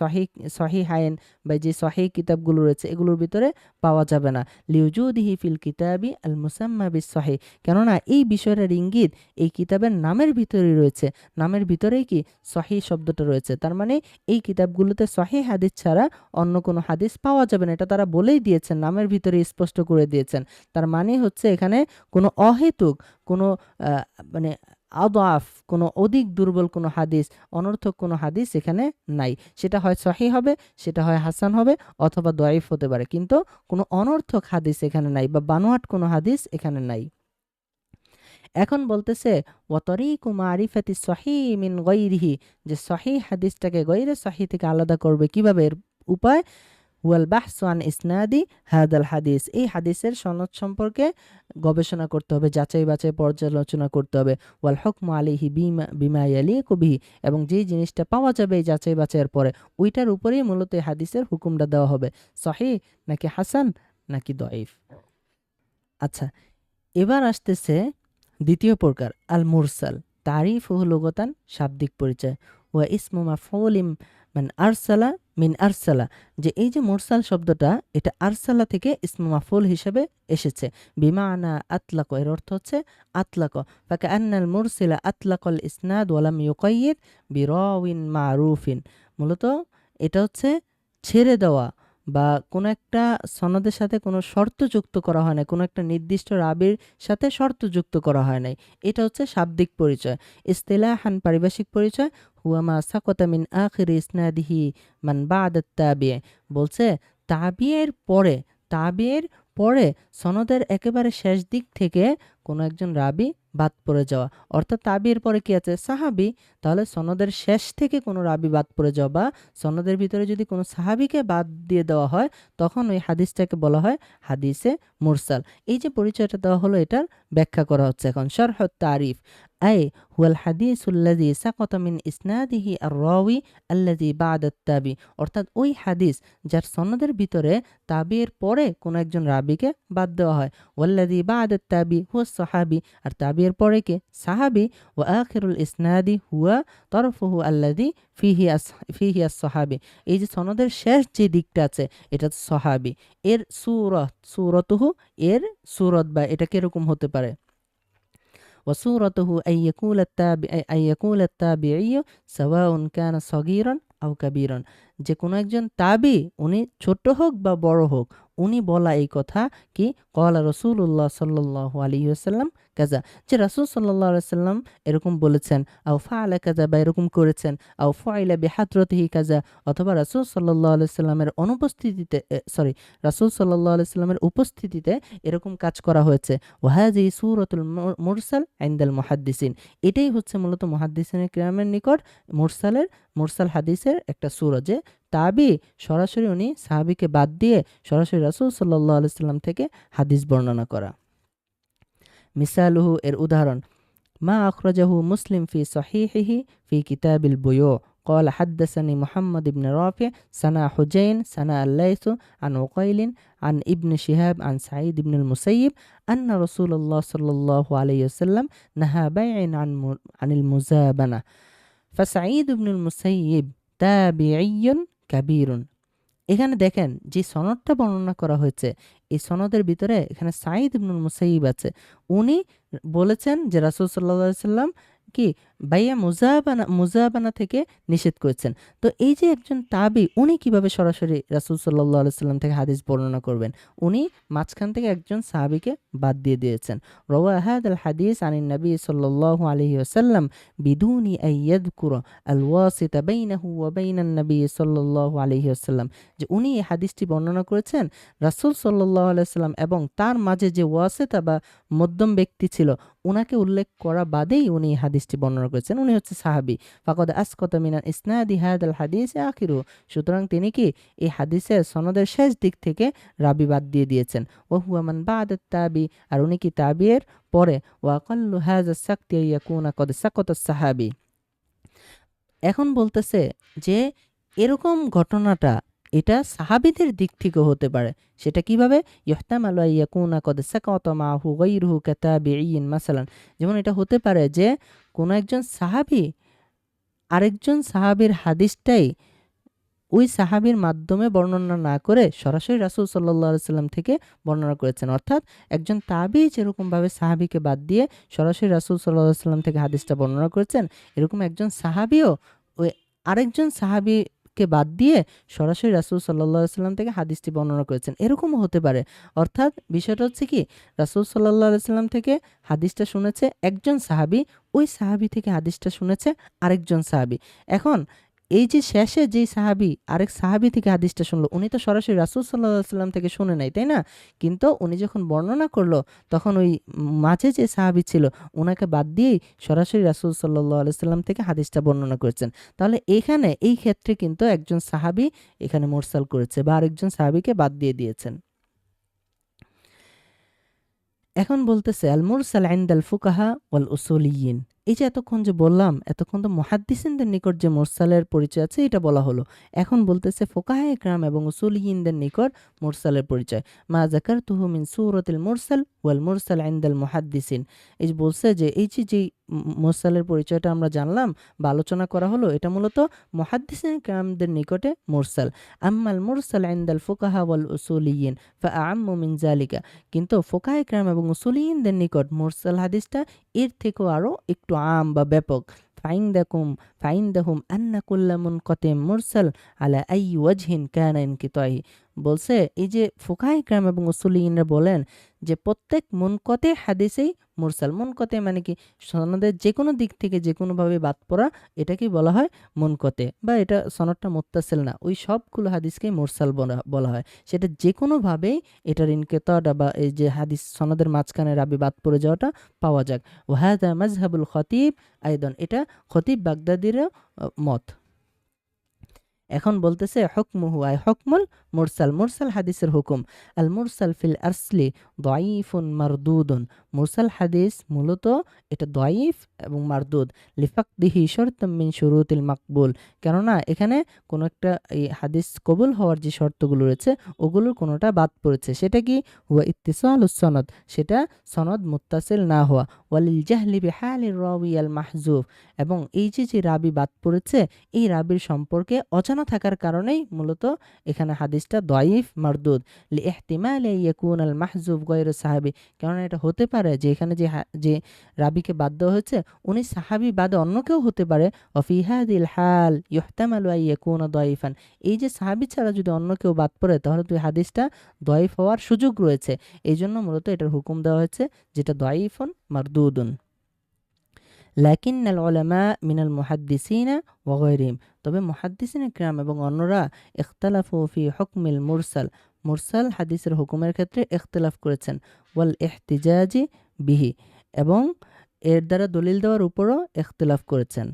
সহিহাইন বা যে সহিহ কিতাবগুলো রয়েছে এগুলোর ভিতরে পাওয়া যাবে না। লিউজুদিহি ফিল কিতাবি আল মুসাম্মা বিস সহিহ, কেননা এই বিষয়টার ইঙ্গিত এই কিতাবের নামের ভিতরেই রয়েছে, নামের ভিতরেই কি সহিহ শব্দটা রয়েছে, তার মানে এই কিতাবগুলোতে সহিহ হাদিস ছাড়া অন্য কোনো হাদিস পাওয়া যাবে না, এটা তারা বলেই দিয়েছেন, নামের ভিতরে স্পষ্ট করে দিয়েছেন। তার মানে হচ্ছে এখানে কোনো অহেতুক কোনো মানে আদাফ, কোনো অধিক দুর্বল কোনো হাদিস, অনর্থক কোনো হাদিস এখানে নাই। সেটা হয় সহিহ হবে, সেটা হয় হাসান হবে, অথবা দয়ীফ হতে পারে, কিন্তু কোনো অনর্থক হাদিস এখানে নাই বা বানোয়াট কোনো হাদিস এখানে নাই। এখন বলতেছে ওয়াতরিকু মারিফাতি সহিহ মিন গায়রিহি, যে সহিহ হাদিসটাকে গায়রে সহিহ থেকে আলাদা করবে কিভাবে, এর উপায় ওয়াল বাহসু আন ইসনাদি হাদাল হাদিস, এই হাদিসের সনদ সম্পর্কে গবেষণা করতে হবে, যাচাই বাছাই পর্যালোচনা করতে হবে। ওয়াল হুকমু আলাইহি বিমা ইয়ালিকু বিহি, এবং যেই জিনিসটা পাওয়া যাবে এই যাচাই বাছাইয়ের পরে, ওইটার উপরেই মূলত এই হাদিসের হুকুমটা দেওয়া হবে, সহিহ নাকি হাসান নাকি দয়ীফ। আচ্ছা, এবার আসতেছে দ্বিতীয় প্রকার আল মুরসাল, তারিফুহু লুগাতান, শাব্দিক পরিচয়। ওয়া ইসমু মাফউলিম মান আরসালা মিন আরসালা, যে এই যে মুরসাল শব্দটা, এটা আরসালা থেকে ইসমু মাফউল হিসেবে এসেছে। বিমানা আতলাক, এর অর্থ হচ্ছে আতলাক। ফাকান্নাল মুরসিলা আতলাকাল ইসনাদ ওয়া লাম ইউকাইয়িদ বিরাওয়িন মারুফিন, মূলত এটা হচ্ছে ছেড়ে দেওয়া বা কোনো একটা সনদের সাথে কোনো শর্ত যুক্ত করা হয় না, কোনো একটা নির্দিষ্ট রাবির সাথে শর্ত যুক্ত করা হয় নাই, এটা হচ্ছে শাব্দিক পরিচয়। ইসতিলাহান, পারিভাষিক পরিচয়, হুয়া মা সাকাতা মিন আখির ইসনাদিহি মান বা'দাত তাবি', বলছে তাবিয়ের পরে সনদের একেবারে শেষ দিক থেকে কোনো একজন রাবি বাদ পড়ে যাওয়া, অর্থাৎ তাবিয়ের পরে কি আছে, সাহাবি, তাহলে সনদের শেষ থেকে কোনো রাবি বাদ পড়ে যাওয়া বা সনদের ভিতরে যদি কোনো সাহাবিকে বাদ দিয়ে দেওয়া হয়, তখন ওই হাদিসটাকে বলা হয় হাদিসে মুরসাল। এই যে পরিচয়টা দেওয়া হলো, এটার ব্যাখ্যা করা হচ্ছে এখন। শারহ তারিফ আই হুয়াল হাদিসুল্লাযী সাকাতা মিন ইসনাদিহি আর-রাওয়ি আল্লাযী বা'দাত তাবি, অর্থাৎ ওই হাদিস যার সনদের ভিতরে তাবিয়ের পরে কোনো একজন রাবিকে বাদ দেওয়া হয়। ওয়াল্লাযী বা'দাত তাবি হুয়া সাহাবী, আর তাবিয়ের পরে কে, সাহাবী। ওয়া আখিরুল ইসনাদি হুয়া তরফুহু আল্লাযী ফিহি আস-সাহাবী, এই যে সনদের শেষ যে দিকটা আছে এটা সাহাবী। এর সূরতুহু, এর সূরত বা এটা কিরকম হতে পারে, وصورته أن يقول التابعي سواء كان صغيرا আও কাবীরান, যে কোনো একজন তাবি, উনি ছোট হোক বা বড় হোক, উনি বলা এই কথা কি ক্বালা রাসূলুল্লাহ সাল্লাল্লাহু আলাইহি ওয়াসাল্লাম কাযা, যে রাসূল সাল্লাল্লাহু আলাইহি ওয়াসাল্লাম এরকম বলেছেন, আও ফাআলা কাযা, বা এরকম করেছেন, আও ফাইলা বিহাদরতিহি কাযা, অথবা রাসূল সাল্লাল্লাহু আলাইহি ওয়াসাল্লামের অনুপস্থিতিতে রাসূল সাল্লাল্লাহু আলাইহি ওয়াসাল্লামের উপস্থিতিতে এরকম কাজ করা হয়েছে। ওয়া হাযিহি সূরাতুল মুরসাল ইনদাল মুহাদ্দিসিন, এটাই হচ্ছে মূলত মুহাদ্দিসিনে কিরামের নিকট মুরসাল হাদিসের একটা সূরা, যে তাবি সরাসরি উনি সাহাবীকে বাদ দিয়ে সরাসরি রাসূল সাল্লাল্লাহু আলাইহি ওয়াসাল্লাম থেকে হাদিস বর্ণনা করা। মিসালুহু, এর উদাহরণ, মা আখরাজাহু মুসলিম ফি সহিহিহি ফি কিতাবিল বুয়ু قال حدثني محمد بن رافع سنا حجين سنا الليث عن عقيل عن ابن شهاب عن سعيد بن المسيب أن رسول الله صلى الله عليه وسلم نهى بيع عن المزابنة فسعيد بن المسيب তাবিঈ কাবীরুন। এখানে দেখেন যে সনদটা বর্ণনা করা হয়েছে, এই সনদের ভিতরে এখানে সাঈদ ইবনুল মুসাইয়িব আছে। উনি বলেছেন যে রাসূল সাল্লাল্লাহু আলাইহি সাল্লাম কি বাইয়া মুজাবানা থেকে নিষেধ করেছেন। তো এই যে একজন তাবি, উনি কিভাবে সরাসরি রাসূল সাল্লাল্লাহু আলাইহি সাল্লাম থেকে হাদিস বর্ণনা করবেন? উনি মাঝখান থেকে একজন সাহাবীকে বাদ দিয়ে দিয়েছেন। রাওয়া হাদাল হাদিস আনিন নবী সাল্লাল্লাহু আলাইহি ওয়াসাল্লাম বিদুনি আন ইয়াযকুরা আল ওয়াসিতা বাইনাহু ওয়া বাইনান নবী সাল্লাল্লাহু আলাইহি ওয়াসাল্লাম, যে উনি এই হাদিসটি বর্ণনা করেছেন রাসূল সাল্লাল্লাহু আলাইহি ওয়াসাল্লাম এবং তার মাঝে যে ওয়াসিতা বা মধ্যম ব্যক্তি ছিল, উনাকে উল্লেখ করা বাদেই উনি এই হাদিসটি বর্ণনা করেছেন। উনি হচ্ছে সাহাবী। ফাকাদ আসকাতা মিনাল ইসনাদি হাদাল হাদিস আখিরু, সুতরাং তিনি কি এই হাদিসের সনদের শেষ দিক থেকে রাবি বাদ দিয়ে দিয়েছেন। ওয়া হুয়া মান বা'দা তাবি, আর উনি কি তাবিয়ের পরে। ওয়া আকাল্লু হাযা সাকতি ইয়াকুনা কদ সাকাতা সাহাবী। এখন বলতেছে যে এরকম ঘটনাটা এটা সাহাবীদের দিক থেকে হতে পারে। সেটা কিভাবে? ইহতামালু আন ইয়াকুনা কদ সাকাতা মাহু গায়রুহু কাতাবিঈন মাসালান, যেমন এটা হতে পারে যে কোনো একজন সাহাবী আরেকজন সাহাবীর হাদিসটাই ওই সাহাবীর মাধ্যমে বর্ণনা না করে সরাসরি রাসূল সাল্লাল্লাহু আলাইহি সাল্লাম থেকে বর্ণনা করেছেন। অর্থাৎ একজন তাবী যেরকমভাবে সাহাবীকে বাদ দিয়ে সরাসরি রাসূল সাল্লাল্লাহু আলাইহি সাল্লাম থেকে হাদিসটা বর্ণনা করেছেন, এরকম একজন সাহাবীও ওই আরেকজন সাহাবীকে বাদ দিয়ে সরাসরি রাসূল সাল্লাল্লাহু আলাইহি সাল্লাম থেকে হাদিসটি বর্ণনা করেছেন, এরকমও হতে পারে। অর্থাৎ বিষয়টা হচ্ছে কি, রাসূল সাল্লাল্লাহু আলাইহি সাল্লাম থেকে হাদিসটা শুনেছে একজন সাহাবী, ওই সাহাবী থেকে হাদিসটা শুনেছে আরেকজন সাহাবী। এখন এই যে শেষে যেই সাহাবী আরেক সাহাবী থেকে হাদিসটা শুনলো, উনি তো সরাসরি রাসূল সাল্লাল্লাহু আলাইহি সাল্লাম থেকে শুনে নাই, তাই না? কিন্তু উনি যখন বর্ণনা করলো, তখন ওই মাঝে যে সাহাবী ছিল উনাকে বাদ দিয়েই সরাসরি রাসূল সাল্লাল্লাহু আলাইহি সাল্লাম থেকে হাদিসটা বর্ণনা করেছেন। তাহলে এখানে এই ক্ষেত্রে কিন্তু একজন সাহাবী এখানে মুরসাল করেছে বা আরেকজন সাহাবীকে বাদ দিয়ে দিয়েছেন। এখন বলতেছে আল মুরসাল ইনদাল ফুকাহা ওয়াল উসুলিয়িন। এই যে এতক্ষণ যে বললাম, এতক্ষণ তো মুহাদ্দিসিনদের নিকট যে মুরসালের পরিচয় আছে এটা বলা হলো। এখন বলতেছে ফুকাহায়ে ইকরাম এবং উসুলিয়িনদের নিকট মুরসালের পরিচয়। মা যাকারতুহু মিন সূরাতিল মুরসাল ওয়াল মুরসাল ইনদাল মুহাদ্দিসিন। এই যে বলছে যে এই যে মুরসালের পরিচয়টা আমরা জানলাম বা আলোচনা করা হলো, এটা মূলত মুহাদ্দিসিন ইকরামদের নিকটে মুরসাল। আম্মাল মুরসাল ইনদাল ফুকাহা ওয়াল উসুলিয়িন ফাআম্মু মিন যালিকা, কিন্তু ফুকাহায়ে ইকরাম এবং উসুলিয়িনদের নিকট মুরসাল হাদিসটা এর থেকেও আরো একটু আম বা ব্যাপক। ফাইন্দাহুম আন্না কুল্লা মুনকাতিম মুরসাল আলা আই ওয়াজহিন কানা ইনকিতাহি। বলছে এই যে ফুকাহায়ে ইকরাম এবং উসুলিয়িনরা বলেন যে প্রত্যেক মুনকাতি হাদিসেই মুরসাল। মুনকাতি মানে কি, সনদের যে কোনো দিক থেকে যে কোনোভাবে বাদ পড়া, এটাকেই বলা হয় মুনকাতি, বা এটা সনদটা মুত্তাসিল না, ওই সবগুলো হাদিসকেই মুরসাল বলা হয়। সেটা যে কোনোভাবেই এটার ইনকিতাটা বা এই যে হাদিস সনদের মাঝখানে রাবি বাদ পড়ে যাওয়াটা পাওয়া যাক। ওয়াহাদা মাজহাবুল খতিব আইদান, এটা খতিব বাগদাদিরও মত। এখন বলতেছে হুকমুহু আই হুকমুল মুরসাল, মুরসাল হাদিসের হুকুম। আল মুরসাল ফিল আসলি দাঈফুন মারদুদুন, মুরসাল হাদিস মূলত এটা দাঈফ এবং মারদুদ। লিফাকদিহি শর্তুম মিন শুরুতিল মাকবুল, কেননা এখানে কোনো একটা এই হাদিস কবুল হওয়ার যে শর্তগুলো রয়েছে ওগুলোর কোনোটা বাদ পড়েছে। সেটা কি? হুয়া ইত্তিসালুস সনদ, সেটা সনদ মুত্তাসিল না হওয়া। ওয়ালিল জাহলি বিহালির রাওয়ি আল মাহজুফ, এবং এই যে রাবি বাদ পড়েছে এই রাবির সম্পর্কে অজানা থাকার কারণেই মূলত এখানে হাদিসটা দাঈফ মারদুদ। লিইহতিমালি ইয়াকুন আল মাহজুফ গায়রু সাহাবী, কারণ এটা হতে পারে পারে যে এখানে যে রাবিকে বাদ দেওয়া হয়েছে উনি সাহাবী বাদে অন্য কেউ হতে পারে। ওয়াফি হাযিল হাল ইহতামালু আন ইয়াকুনা দাঈফান, এই যে সাহাবী ছাড়া যদি অন্য কেউ বাদ পড়ে তাহলে তো এই হাদিসটা দাঈফ হওয়ার সুযোগ রয়েছে। এই জন্য মূলত এটার হুকুম দেওয়া হয়েছে যেটা দাঈফুন মারদুদুন। লাকিন্নাল উলামা মিনাল মুহাদ্দিসিনা ওয়া গায়রিহিম, তবে মুহাদ্দিসিনে কিরাম এবং অন্যরা ইখতালাফু ফি হুকমিল মুরসাল, মুরসাল হাদিসের হুকুমের ক্ষেত্রে ইখতিলাফ করেছেন। ওয়াল ইহতিজাজি বিহি, এবং এর দ্বারা দলিল দেওয়ার উপরও ইখতিলাফ করেছেন।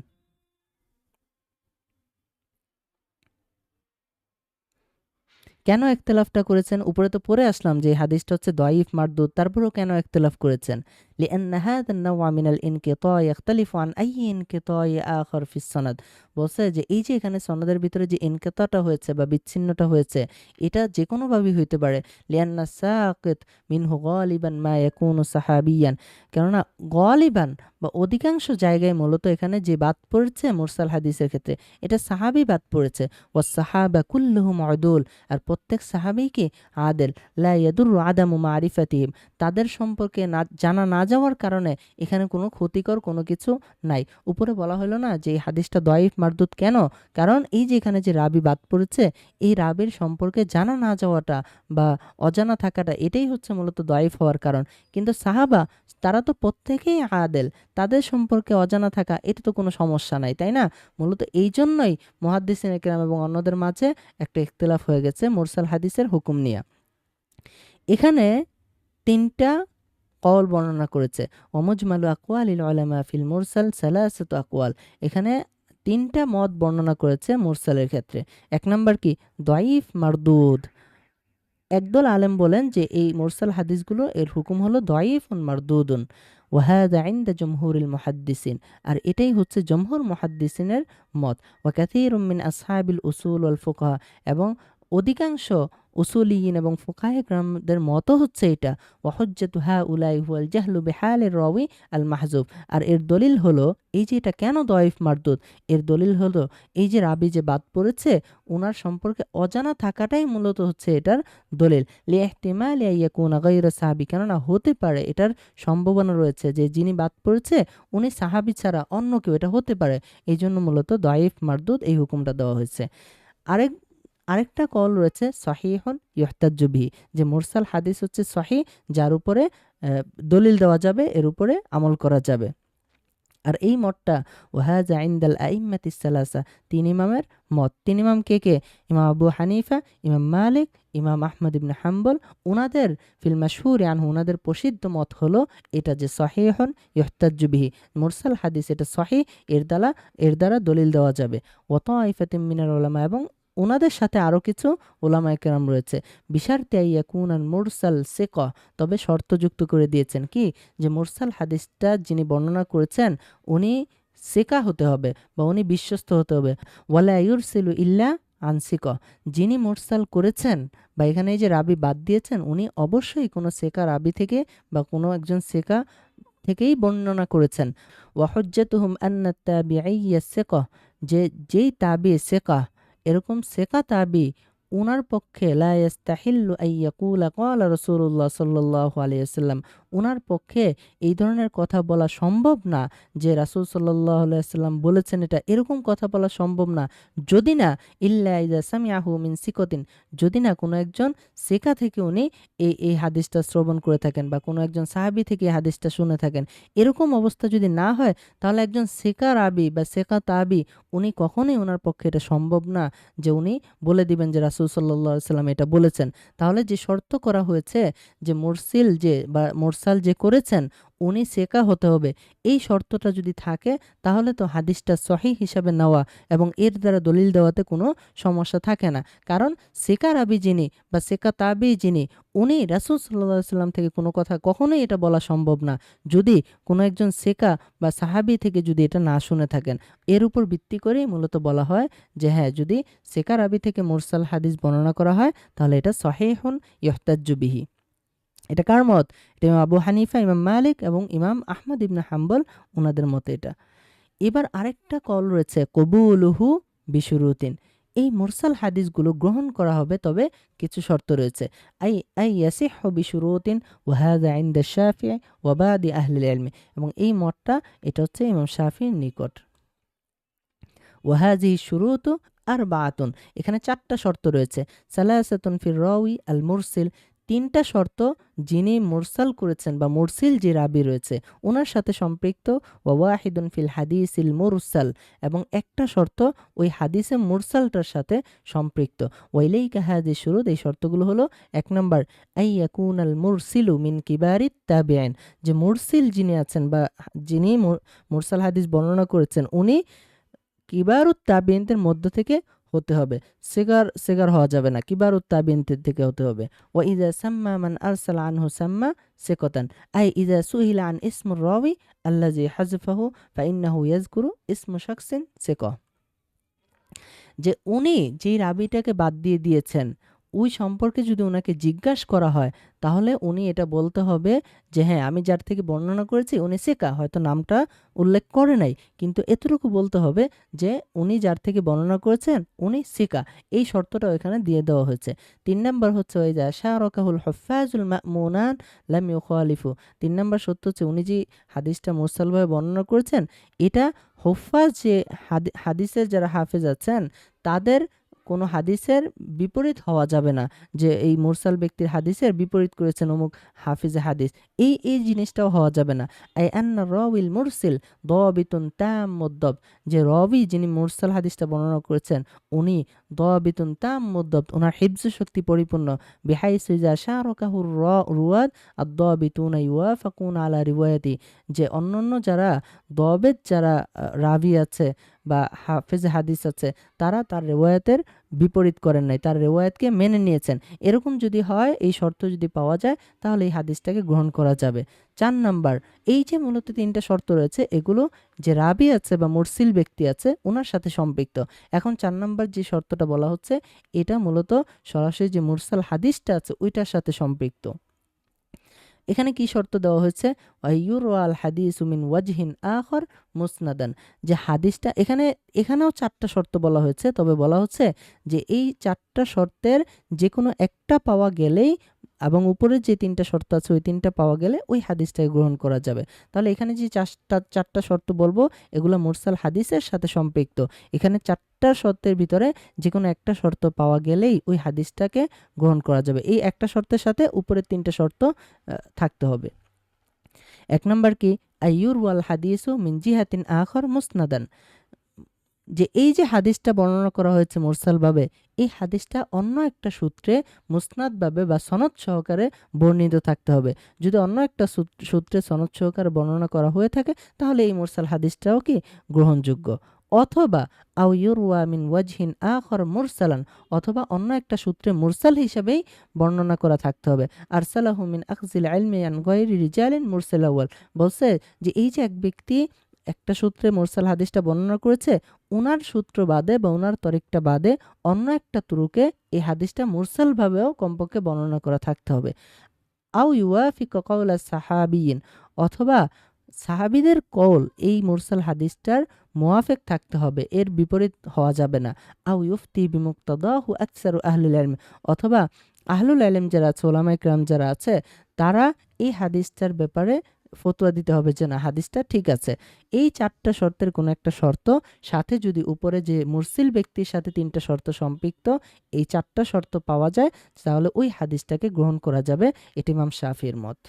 কেন ইখতিলাফটা করেছেন উপরে তো পড়ে আসলাম যে এই হাদিসটা হচ্ছে দাঈফ মারদুদ, তারপরেও কেন ইখতিলাফ করেছেন? লিআন্না হাযা আন-নাওআ মিনাল ইনকিতা ইয়াখতালিফু আন আইয়ি ইনকিতাই আখার ফিস সনদ, বলছে যে এই যে এখানে সনদের ভিতরে যে ইনকিতাটা হয়েছে বা বিচ্ছিন্নতা হয়েছে এটা যে কোনোভাবেই হইতে পারে। লিআন্না সাকিত মিনহু গালিবান মা ইয়াকুনু সাহাবিয়ান, কেননা গালিবান বা অধিকাংশ জায়গায় মূলত এখানে যে বাদ পড়েছে মুরসাল হাদিসের ক্ষেত্রে এটা সাহাবী বাদ পড়েছে। ওয়াস সাহাবা কুল্লুহুম উদুল, আর প্রত্যেক সাহাবী কি আদেল। লা ইয়াদুররু আদামু মারিফাতিহিম, তাদের সম্পর্কে জানা না যাওয়ার কারণে এখানে কোনো ক্ষতিকর কোনো কিছু নাই। উপরে বলা হলো না যে এই হাদিসটা দাঈফ মারদুদ কেন, কারণ এই যে এখানে যে রাবি বাদ পড়েছে এই রাবির সম্পর্কে জানা না যাওয়াটা বা অজানা থাকাটা এটাই হচ্ছে মূলত দাঈফ হওয়ার কারণ। কিন্তু সাহাবা তারা তো প্রত্যেকেই আদেল, তাদের সম্পর্কে অজানা থাকা এটা তো কোনো সমস্যা নাই, তাই না? মূলত এই জন্যই মুহাদ্দিসিনে কিরাম এবং অন্যদের মাঝে একটা ইখতিলাফ হয়ে গেছে মুরসাল হাদিসের হুকুম নিয়ে। এখানে তিনটা কওল বর্ণনা করেছে। ওয়ামুজমালু আকওয়ালিল উলামা ফিল মুরসাল সালাসাতু আকওয়াল, এখানে তিনটা মত বর্ণনা করেছে মুরসালের ক্ষেত্রে। এক নাম্বার কি দাঈফ মারদুদ, একদল আলেম বলেন যে এই মুরসাল হাদিসগুলো এর হুকুম হলো দাঈফুন মারদুদুন। ওয়াহাদা ইনদা জমহুরিল মুহাদ্দিসিন, আর এটাই হচ্ছে জমহুর মুহাদ্দিসিনের মত। ওয়া কাসীরুম মিন আসহাবিল উসুল ওয়াল ফুকাহা, এবং অধিকাংশ উসুলিয়িন এবং ফুকাহে কেরামদের মতও হচ্ছে এটা। ওয়া হুজ্জাতু হাউলাই হুয়াল জাহলু বিহালির রাওয়ি আল মাহজুব, আর এর দলিল হলো এই যে এটা কেন দাঈফ মারদুদ, এর দলিল হলো এই যে রাবি যে বাদ পড়েছে ওনার সম্পর্কে অজানা থাকাটাই মূলত হচ্ছে এটার দলিল। লিইহতিমালি আন ইয়াকুনা গায়রা সাহাবী, কেননা হতে পারে এটার সম্ভাবনা রয়েছে যে যিনি বাদ পড়েছে উনি সাহাবী ছাড়া অন্য কেউ, এটা হতে পারে। এই জন্য মূলত দাঈফ মারদুদ এই হুকুমটা দেওয়া হয়েছে। আরেকটা কল রয়েছে সহিহুন ইহতাজ্জু বিহি, যে মুরসাল হাদিস হচ্ছে সহিহ, যার উপরে দলিল দেওয়া যাবে, এর উপরে আমল করা যাবে। আর এই মতটা ওয়াহাজা ইনদাল আইম্মাতিস সালাসা, তিন ইমামের মত। তিন ইমাম কে কে? ইমাম আবু হানিফা, ইমাম মালিক, ইমাম আহমদ ইবনে হাম্বল। ওনাদের ফিল মাশহুর আনহু, ওনাদের প্রসিদ্ধ মত হলো এটা যে সহিহুন ইহতাজ্জু বিহি, মুরসাল হাদিস এটা সহিহ, এর দ্বারা দলিল দেওয়া যাবে। ওয়া তাইফাতিম মিনাল উলামা, এবং ওনাদের সাথে আরও কিছু উলামায়ে কেরাম রয়েছে। বিশারতি আন ইয়াকুনাল মুরসাল সিকা, তবে শর্ত যুক্ত করে দিয়েছেন কি যে মুরসাল হাদিসটা যিনি বর্ণনা করেছেন উনি সিকা হতে হবে বা উনি বিশ্বস্ত হতে হবে। ওয়ালা ইউরসিলু ইল্লা আন সিকা, যিনি মুরসাল করেছেন বা এখানে এই যে রাবি বাদ দিয়েছেন উনি অবশ্যই কোনো সিকা রাবি থেকে বা কোনো একজন সিকা থেকেই বর্ণনা করেছেন। ওয়া হুজ্জাতুহুম আন্নাত তাবিঈয়্যা সিকা, যেই তাবি সিকা, এরকম সেকা তাবি উনার পক্ষে লা ইস্তাহিল্লু আন ইয়াকুলা ক্বালা রাসূলুল্লাহ সাল্লাল্লাহু আলাইহি ওয়াসাল্লাম, উনার পক্ষে এই ধরনের কথা বলা সম্ভব না যে রাসূল সাল্লাল্লাহু আলাইহি ওয়াসাল্লাম বলেছেন এটা, এরকম কথা বলা সম্ভব না যদি না ইল্লা ইযা সামিআহু মিন সিকাতিন, যদি না কোনো একজন সেকা থেকে উনি এই হাদিসটা শ্রবণ করে থাকেন বা কোনো একজন সাহাবী থেকে এই হাদিসটা শুনে থাকেন। এরকম অবস্থা যদি না হয় তাহলে একজন সেকা রাবি বা সেকা তাবি উনি কখনোই ওনার পক্ষে এটা সম্ভব না যে উনি বলে দিবেন যে রাসূল সাল্লাল্লাহু আলাইহি ওয়াসাল্লাম এটা বলেছেন। তাহলে যে শর্ত করা হয়েছে যে মুরসিল যে বা মুরসাল যে করেছেন উনি সেকা হতে হবে, এই শর্তটা যদি থাকে তাহলে তো হাদিসটা সহিহ হিসাবে নেওয়া এবং এর দ্বারা দলিল দেওয়াতে কোনো সমস্যা থাকে না। কারণ সেকা রাবি যিনি বা সেকা তাবি যিনি উনি রাসূল সাল্লাল্লাহু আলাইহি ওয়াসাল্লাম থেকে কোনো কথা কখনোই এটা বলা সম্ভব না যদি কোনো একজন সেকা বা সাহাবী থেকে যদি এটা না শুনে থাকেন। এর উপর ভিত্তি করেই মূলত বলা হয় যে হ্যাঁ, যদি সেকা রাবি থেকে মুরসাল হাদিস বর্ণনা করা হয় তাহলে এটা সহিহুন ইহতাজ্জু বিহি। এটা কার মত? এটা ইমাম আবু হানিফা, ইমাম মালিক এবং ইমাম আহমদ ইবনে হাম্বল ওনাদের মতে এটা। এবার আরেকটা কল রয়েছে কবুলুহু বিশুরুতিন, এই মুরসাল হাদিসগুলো গ্রহণ করা হবে, তবে কিছু শর্ত রয়েছে। আই আই ইয়াসিহু বিশুরুতিন ওয়া হাযা ইনদা শাফিঈ ওয়া বাদি আহলিল ইলমি, এবং এই মতটা এটা হচ্ছে ইমাম শাফিঈর নিকট। ওয়া হাযিহি শুরুতু আরবাআতুন, এখানে 4টা শর্ত রয়েছে। সালাসাতুন ফির রাওয়ি আল মুরসিল, 3টা শর্ত যিনি মুরসাল করেছেন বা মুরসিল যে রাবি রয়েছে ওনার সাথে সম্পৃক্ত। ওয়া ওয়াহিদুন ফিল হাদিসিল মুরসাল, এবং একটা শর্ত ওই হাদিসে মুরসালটার সাথে সম্পৃক্ত। ওয়াইলাইকা হাযিহি শুরুত, এই শর্তগুলো হলো: 1 নাম্বার আই ইয়াকুনাল মুরসিলু মিন কিবারিত তাবিঈন, যে মুরসিল যিনি আছেন বা যিনি মুরসাল হাদিস বর্ণনা করেছেন উনি কিবারুত তাবিনদের মধ্য থেকে হতে হবে, সেগার হওয়া যাবে না, কিবারুত তাবিনদের থেকে হতে হবে। ওয়া ইযা সাম্মা মান আরসালা আনহু সাম্মা সিকাতান, আই ইযা সুইলা আন ইসমুর রাওয়ি আল্লাযী হাযফাহু ফাইন্নাহু ইয়াযকুরু ইসমু শাখসিন সিকা, যে উনি যেই রাবিটাকে বাদ দিয়ে দিয়েছেন ওই সম্পর্কে যদি ওনাকে জিজ্ঞাসা করা হয় তাহলে উনি এটা বলতে হবে যে হ্যাঁ, আমি যার থেকে বর্ণনা করেছি উনি সিকা, হয়তো নামটা উল্লেখ করে নাই, কিন্তু এতটুকু বলতে হবে যে উনি যার থেকে বর্ণনা করেছেন উনি সিকা। এই শর্তটাও এখানে দিয়ে দেওয়া হয়েছে। 3 নাম্বার হচ্ছে ওই যে শারাকাহুল হুফাজুল মা'মুনান লাম ইউখালিফু, 3 নাম্বার শর্ত হচ্ছে উনি যে হাদিসটা মুরসালভাবে বর্ণনা করেছেন এটা হুফাজ যে হাদিসের যারা হাফেজ আছেন তাদের কোনো হাদিসের বিপরীত হওয়া যাবে না, যে এই মুরসাল ব্যক্তির হাদিসের বিপরীত করেছেন অমুক হাফিজে হাদিস, এই জিনিসটাও হওয়া যাবে না। আই আন্না রাওয়িল মুরসিল দাবিতুন তাম্মুদ, যে রাবি যিনি মুরসাল হাদিসটা বর্ণনা করেছেন উনি দাবিতুন তাম্মুদ, ওনার হিফজ শক্তি পরিপূর্ণ। বিহাইসু ইযা শারাকাহুর রুয়াদ আদ-দাবিতুনা ইওয়াফাকুনা আলা রিওয়ায়াতি, যে অন্যান্য যারা দাবিত যারা রাবি আছে বা হাফেজ হাদিস আছে তারা তার রেওয়ায়াতের বিপরীত করেন নাই, তার রেওয়ায়াতকে মেনে নিয়েছেন, এরকম যদি হয়, এই শর্ত যদি পাওয়া যায় তাহলে এই হাদিসটাকে গ্রহণ করা যাবে। 4 নাম্বার, এই যে মূলত 3টা শর্ত রয়েছে এগুলো যে রাবি আছে বা মুরসিল ব্যক্তি আছে ওনার সাথে সম্পৃক্ত। এখন 4 নাম্বার যে শর্তটা বলা হচ্ছে এটা মূলত সরাসরি যে মুরসাল হাদিসটা আছে ওইটার সাথে সম্পৃক্ত। এখানে কি শর্ত দেওয়া হয়েছে? ওয়াইয়ুরওয়াল হাদিসু মিন ওয়াজহিন আখর মুসনাদান, যে হাদিসটা এখানেও 4টা শর্ত বলা হয়েছে, তবে বলা হচ্ছে যে এই 4টা শর্তের যে কোনো একটা পাওয়া গেলেই, এবং উপরে যে 3টা শর্ত আছে ওই 3টা পাওয়া গেলে ওই হাদিসটাকে গ্রহণ করা যাবে। তাহলে এখানে যে 4টা শর্ত বলবো এগুলো মুরসাল হাদিসের সাথে সম্পৃক্ত। এখানে 4টা শর্তের ভিতরে যে কোনো একটা শর্ত পাওয়া গেলেই ওই হাদিসটাকে গ্রহণ করা যাবে। এই একটা শর্তের সাথে উপরের 3টা শর্ত থাকতে হবে। 1 নাম্বার কি? আইয়ুরওয়াল হাদিসু মিন জিহাতিন আখর মুসনাদান, যে এই যে হাদিসটা বর্ণনা করা হয়েছে মুরসালভাবে এই হাদিসটা অন্য একটা সূত্রে মুসনাদভাবে বা সনদ সহকারে বর্ণিত থাকতে হবে। যদি অন্য একটা সূত্রে সনদ সহকারে বর্ণনা করা হয়ে থাকে তাহলে এই মুরসাল হাদিসটাও কি গ্রহণযোগ্য। অথবা আও ইউরওয়া মিন ওয়াজহিন আখর মুরসালান, অথবা অন্য একটা সূত্রে মুরসাল হিসেবেই বর্ণনা করা থাকতে হবে। আরসালাহু মিন আখজিল ইলমি আন গায়রি রিজালিন মুরসাল আউয়াল, বলছে যে এই যে এক ব্যক্তি একটা সূত্রে মুরসাল হাদিসটা বর্ণনা করেছে ওনার সূত্র বাদে বা ওনার তরিকটা বাদে অন্য একটা তুরুকে এই হাদিসটা মুরসালভাবেও কমপক্ষে বর্ণনা করা থাকতে হবে। আও ইউয়াফিক কাওলা সাহাবিয়িন, অথবা সাহাবিদের কওল এই মুরসাল হাদিসটার মুওয়াফিক থাকতে হবে, এর বিপরীত হওয়া যাবে না। আও ইউফতি বিমুক্তাদাহু আকসারু আহলুল ইলম, অথবা আহলুল ইলম যারা আছে ওলামায়ে কেরাম যারা আছে তারা এই হাদিসটার ব্যাপারে ফতোয়া দিতে হবে যে না হাদিসটা ঠিক আছে। এই 4টা শর্তের কোনো একটা শর্ত সাথে যদি উপরে যে মুরসিল ব্যক্তির সাথে 3টা শর্ত সম্পৃক্ত এই 4টা শর্ত পাওয়া যায় তাহলে ওই হাদিসটাকে গ্রহণ করা যাবে। এটি ইমাম শাফিঈর মত।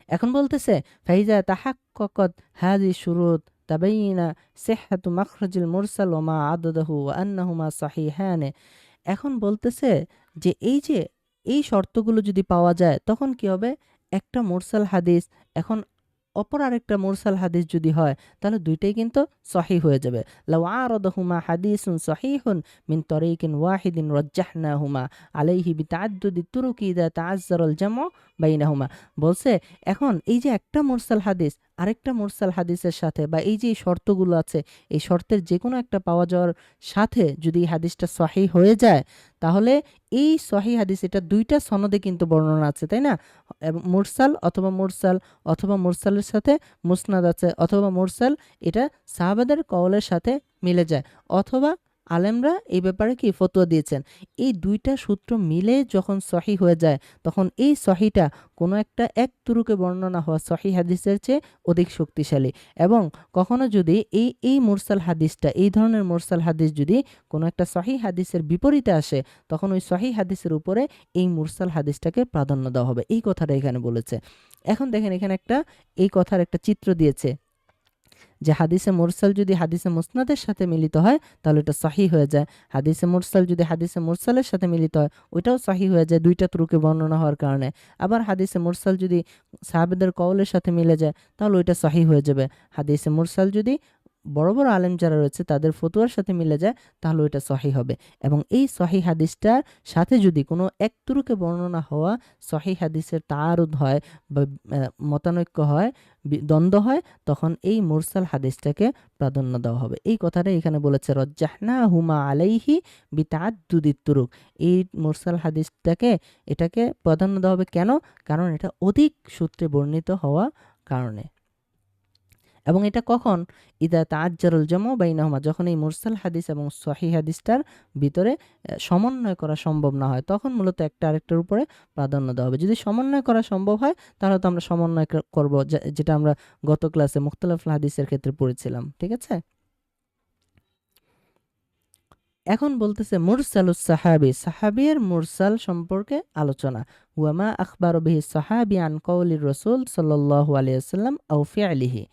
এখন বলতেছে ফাইজা তাহাক্কাকাত হাযি শুরুত তাবাইনা সিহহাতু মাখরাজিল মুরসাল ওয়া মা আদাদাহু ওয়া আন্নাহুমা সাহিহান। এখন বলতেছে যে এই শর্তগুলো যদি পাওয়া যায় তখন কি হবে? একটা মুরসাল হাদিস এখন অপর আরেকটা মুরসাল হাদিস যদি হয় তাহলে দুইটাই কিন্তু সহিহ হয়ে যাবে। লাউ আরাদাহুমা হাদিসুন সহিহুন মিন তরিকিন ওয়াহিদিন রাজ্জাহনাহুমা আলাইহি বিতাআদ্দুদি তুরুকি ইযা তাআজ্জারাল জামউ বাইনাহুমা, বলছে এখন এই যে একটা মুরসাল হাদিস আরেকটা মুরসাল হাদিসের সাথে বা এই যে শর্তগুলো আছে এই শর্তের যে কোনো একটা পাওয়া যাওয়ার সাথে যদি এই হাদিসটা সহিহ হয়ে যায় তাহলে এই সহিহ হাদিস এটা 2টা সনদে কিন্তু বর্ণনা আছে, তাই না? মুরসাল অথবা মুরসালের সাথে মুসনাদ আছে, অথবা মুরসাল এটা সাহাবাদের কওলের সাথে মিলে যায়, অথবা আলেমরা এই ব্যাপারে কি ফতোয়া দিয়েছেন। এই দুইটা সূত্র মিলে যখন সহি হয়ে যায়, তখন এই সহিটা কোনো একটা এক তুরুকে বর্ণনা হওয়া সহি হাদিসের চেয়ে অধিক শক্তিশালী। এবং কখনো যদি এই মুরসাল হাদিসটা, এই ধরনের মুরসাল হাদিস যদি কোনো একটা সহি হাদিসের বিপরীতে আসে, তখন ওই সহি হাদিসের উপরে এই মুরসাল হাদিসটাকে প্রাধান্য দেওয়া হবে। এই কথাটা এখানে বলেছে। এখন দেখেন এখানে এই কথার একটা চিত্র দিয়েছে যে হাদিসে মুরসাল যদি হাদিসে মুসনাদের সাথে মিলিত হয় তাহলে এটা সহি হয়ে যায়। হাদিসে মুরসাল যদি হাদিসে মুরসালের সাথে মিলিত হয় ওইটাও সহি হয়ে যায়, দুইটা তুরুকে বর্ণনা হওয়ার কারণে। আবার হাদিসে মুরসাল যদি সাহাবেদের কওলের সাথে মিলে যায় তাহলে ওইটা সহি হয়ে যাবে। হাদিসে মুরসাল যদি বড় বড় আলেম যারা রয়েছে তাদের ফতোয়ার সাথে মিলে যায় তাহলে ওইটা সহি হবে। এবং এই সহি হাদিসটার সাথে যদি কোনো এক তুরুকে বর্ণনা হওয়া সহি হাদিসের তাআরুদ হয় বা মতানৈক্য হয়, দ্বন্দ্ব হয়, তখন এই মুরসাল হাদিসটাকে প্রাধান্য দেওয়া হবে। এই কথাটা এখানে বলেছে, রজ্জাহনা হুমা আলাইহি বিতাআদ্দুদিত তুরুক। এই মুরসাল এটাকে প্রাধান্য দেওয়া হবে কেন? কারণ এটা অধিক সূত্রে বর্ণিত হওয়া কারণে। এবং এটা কখন? ইদা তাআজ্জারুল জামউ বাইনাহুমা, যখন এই মুরসাল হাদিস এবং সহিহ হাদিসটার ভিতরে সমন্বয় করা সম্ভব না হয়, তখন মূলত একটা আরেকটার উপরে প্রাধান্য দেওয়া হবে। যদি সমন্বয় করা সম্ভব হয় তাহলে তো আমরা সমন্বয় করব, যেটা আমরা গত ক্লাসে মুখতালিফুল হাদিসের ক্ষেত্রে পড়েছিলাম। ঠিক আছে? এখন বলতেছে মুরসালুস সাহাবী, সাহাবীর মুরসাল সম্পর্কে আলোচনা। ওয়ামা আখবারু বিহি সাহাবী আন কওলির রাসূল সাল্লাল্লাহু আলাইহি ওয়াসাল্লাম আও ফি'লিহি।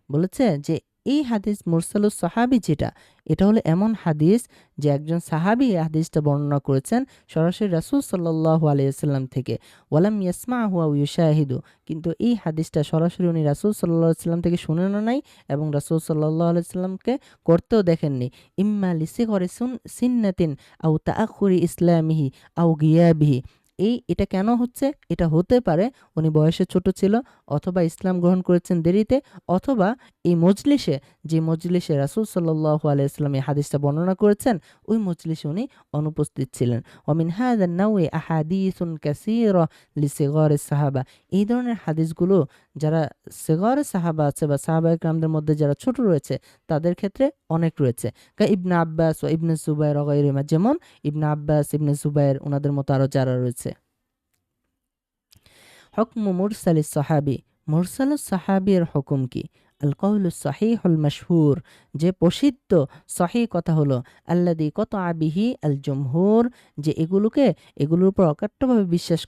বলেছে যে এই হাদিস মুরসালুস সাহাবী যেটা, এটা হলো এমন হাদিস যে একজন সাহাবী এই হাদিসটা বর্ণনা করেছেন সরাসরি রাসূল সাল্লাল্লাহু আলাইহি ওয়াসাল্লাম থেকে। ওয়ালাম ইয়াসমাহু আও ইউশাহিদু, কিন্তু এই হাদিসটা সরাসরি উনি রাসূল সাল্লাল্লাহু আলাইহি ওয়াসাল্লাম থেকে শুনেনও নাই এবং রাসূল সাল্লাল্লাহু আলাইহি ওয়াসাল্লামকে করতেও দেখেননি। ইম্মা লিসিগরি সিন্নাতিন আও তাআখুরি ইসলামিহি আও গিয়াবিহি। এটা কেন হচ্ছে? এটা হতে পারে উনি বয়সে ছোট ছিল, অথবা ইসলাম গ্রহণ করেছেন দেরিতে, অথবা এই মজলিসে, যে মজলিসে রাসূল সাল্লাল্লাহু আলাইহি ওয়াসাল্লাম এই হাদিসটা বর্ণনা করেছেন, ওই মজলিসে উনি অনুপস্থিত ছিলেন। ওয়া মিন হাযা আন-নাওই আহাদিসুন কাসীরা লিসিগারিস সাহাবা। এই ধরনের হাদিসগুলো যারা সিগারে সাহাবা আছে বা সাহাবায়ে কেরামদের মধ্যে যারা ছোট রয়েছে তাদের ক্ষেত্রে অনেক রয়েছে। ইবনে আব্বাস ও ইবনে জুবাইর ও গায়রিহিমা, যেমন ইবনে আব্বাস, ইবনে জুবাইর, ওনাদের মতো আরো যারা রয়েছে। হুকমু মুরসালিস সাহাবী, মুরসালুস সাহাবীর হুকুম কি? আল কওলুস সহিহুল মাশহুর, যে প্রসিদ্ধ সহিহ কথা হলো আল্লাযী কতআ বিহি আল জুমহুর, যে এগুলোর উপর অকাট্যভাবে বিশ্বাস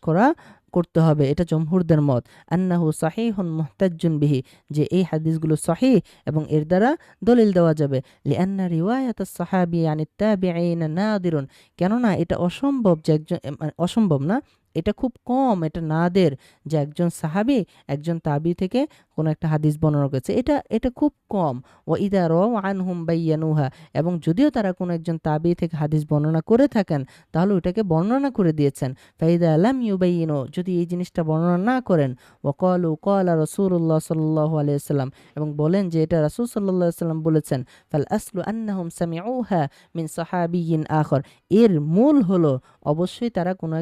করতে হবে, এটা জমহুরদের মত। আন্নাহু সহিহুন মুহতাজ্জুন বিহি, যে এই হাদিসগুলো সহিহ এবং এর দ্বারা দলিল দেওয়া যাবে। লিআন্না রিওয়ায়াতাস সাহাবী আনিত তাবিঈন নাদিরুন, কেননা এটা অসম্ভব যে অসম্ভব না, এটা খুব কম, এটা নাদের যে একজন সাহাবী একজন তাবি থেকে কোনো একটা হাদিস বর্ণনা করেছে, এটা খুব কম। ওয়া ইযা রাও আনহুম বায়ানুহা, এবং যদিও তারা কোনো একজন তাবি থেকে হাদিস বর্ণনা করে থাকেন তাহলে ওটাকে বর্ণনা করে দিয়েছেন। ফাইদা লাম ইউবাইয়িনু, যদি এই জিনিসটা বর্ণনা না করেন, ওয়া ক্বালু ক্বালা রাসূলুল্লাহ সাল্লাল্লাহু আলাইহি ওয়াসাল্লাম, এবং বলেন যে এটা রাসূল সাল্লাল্লাহু আলাইহি ওয়াসাল্লাম বলেছেন, ফাল আসলু আন্নাহুম সামিউহা মিন সাহাবিয়্যিন আখর, এর মূল হলো অবশ্যই তারা কোনো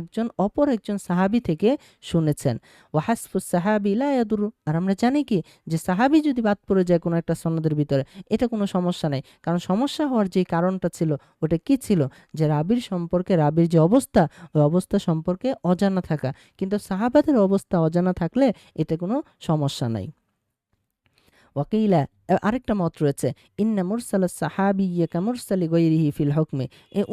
অপর একজন সাহাবী থেকে শুনেছেন। ওয়া হাসফুস সাহাবী লা ইয়াদুর, আর আমরা জানি কি যে সাহাবী যদি বাদ পড়ে যায় কোনো একটা সনদের ভিতরে, এটা কোনো সমস্যা নাই। কারণ সমস্যা হওয়ার যে কারণটা ছিল ওটা কি ছিল? যে রাবির যে অবস্থা, ওই অবস্থা সম্পর্কে অজানা থাকা। কিন্তু সাহাবাদের অবস্থা অজানা থাকলে এতে কোনো সমস্যা নাই। ওয়াকিলা, আরেকটা মত রয়েছে, ইন্না মুরসালাস সাহাবিয়্যা কামুরসালি গায়রিহি ফিল হুকমি,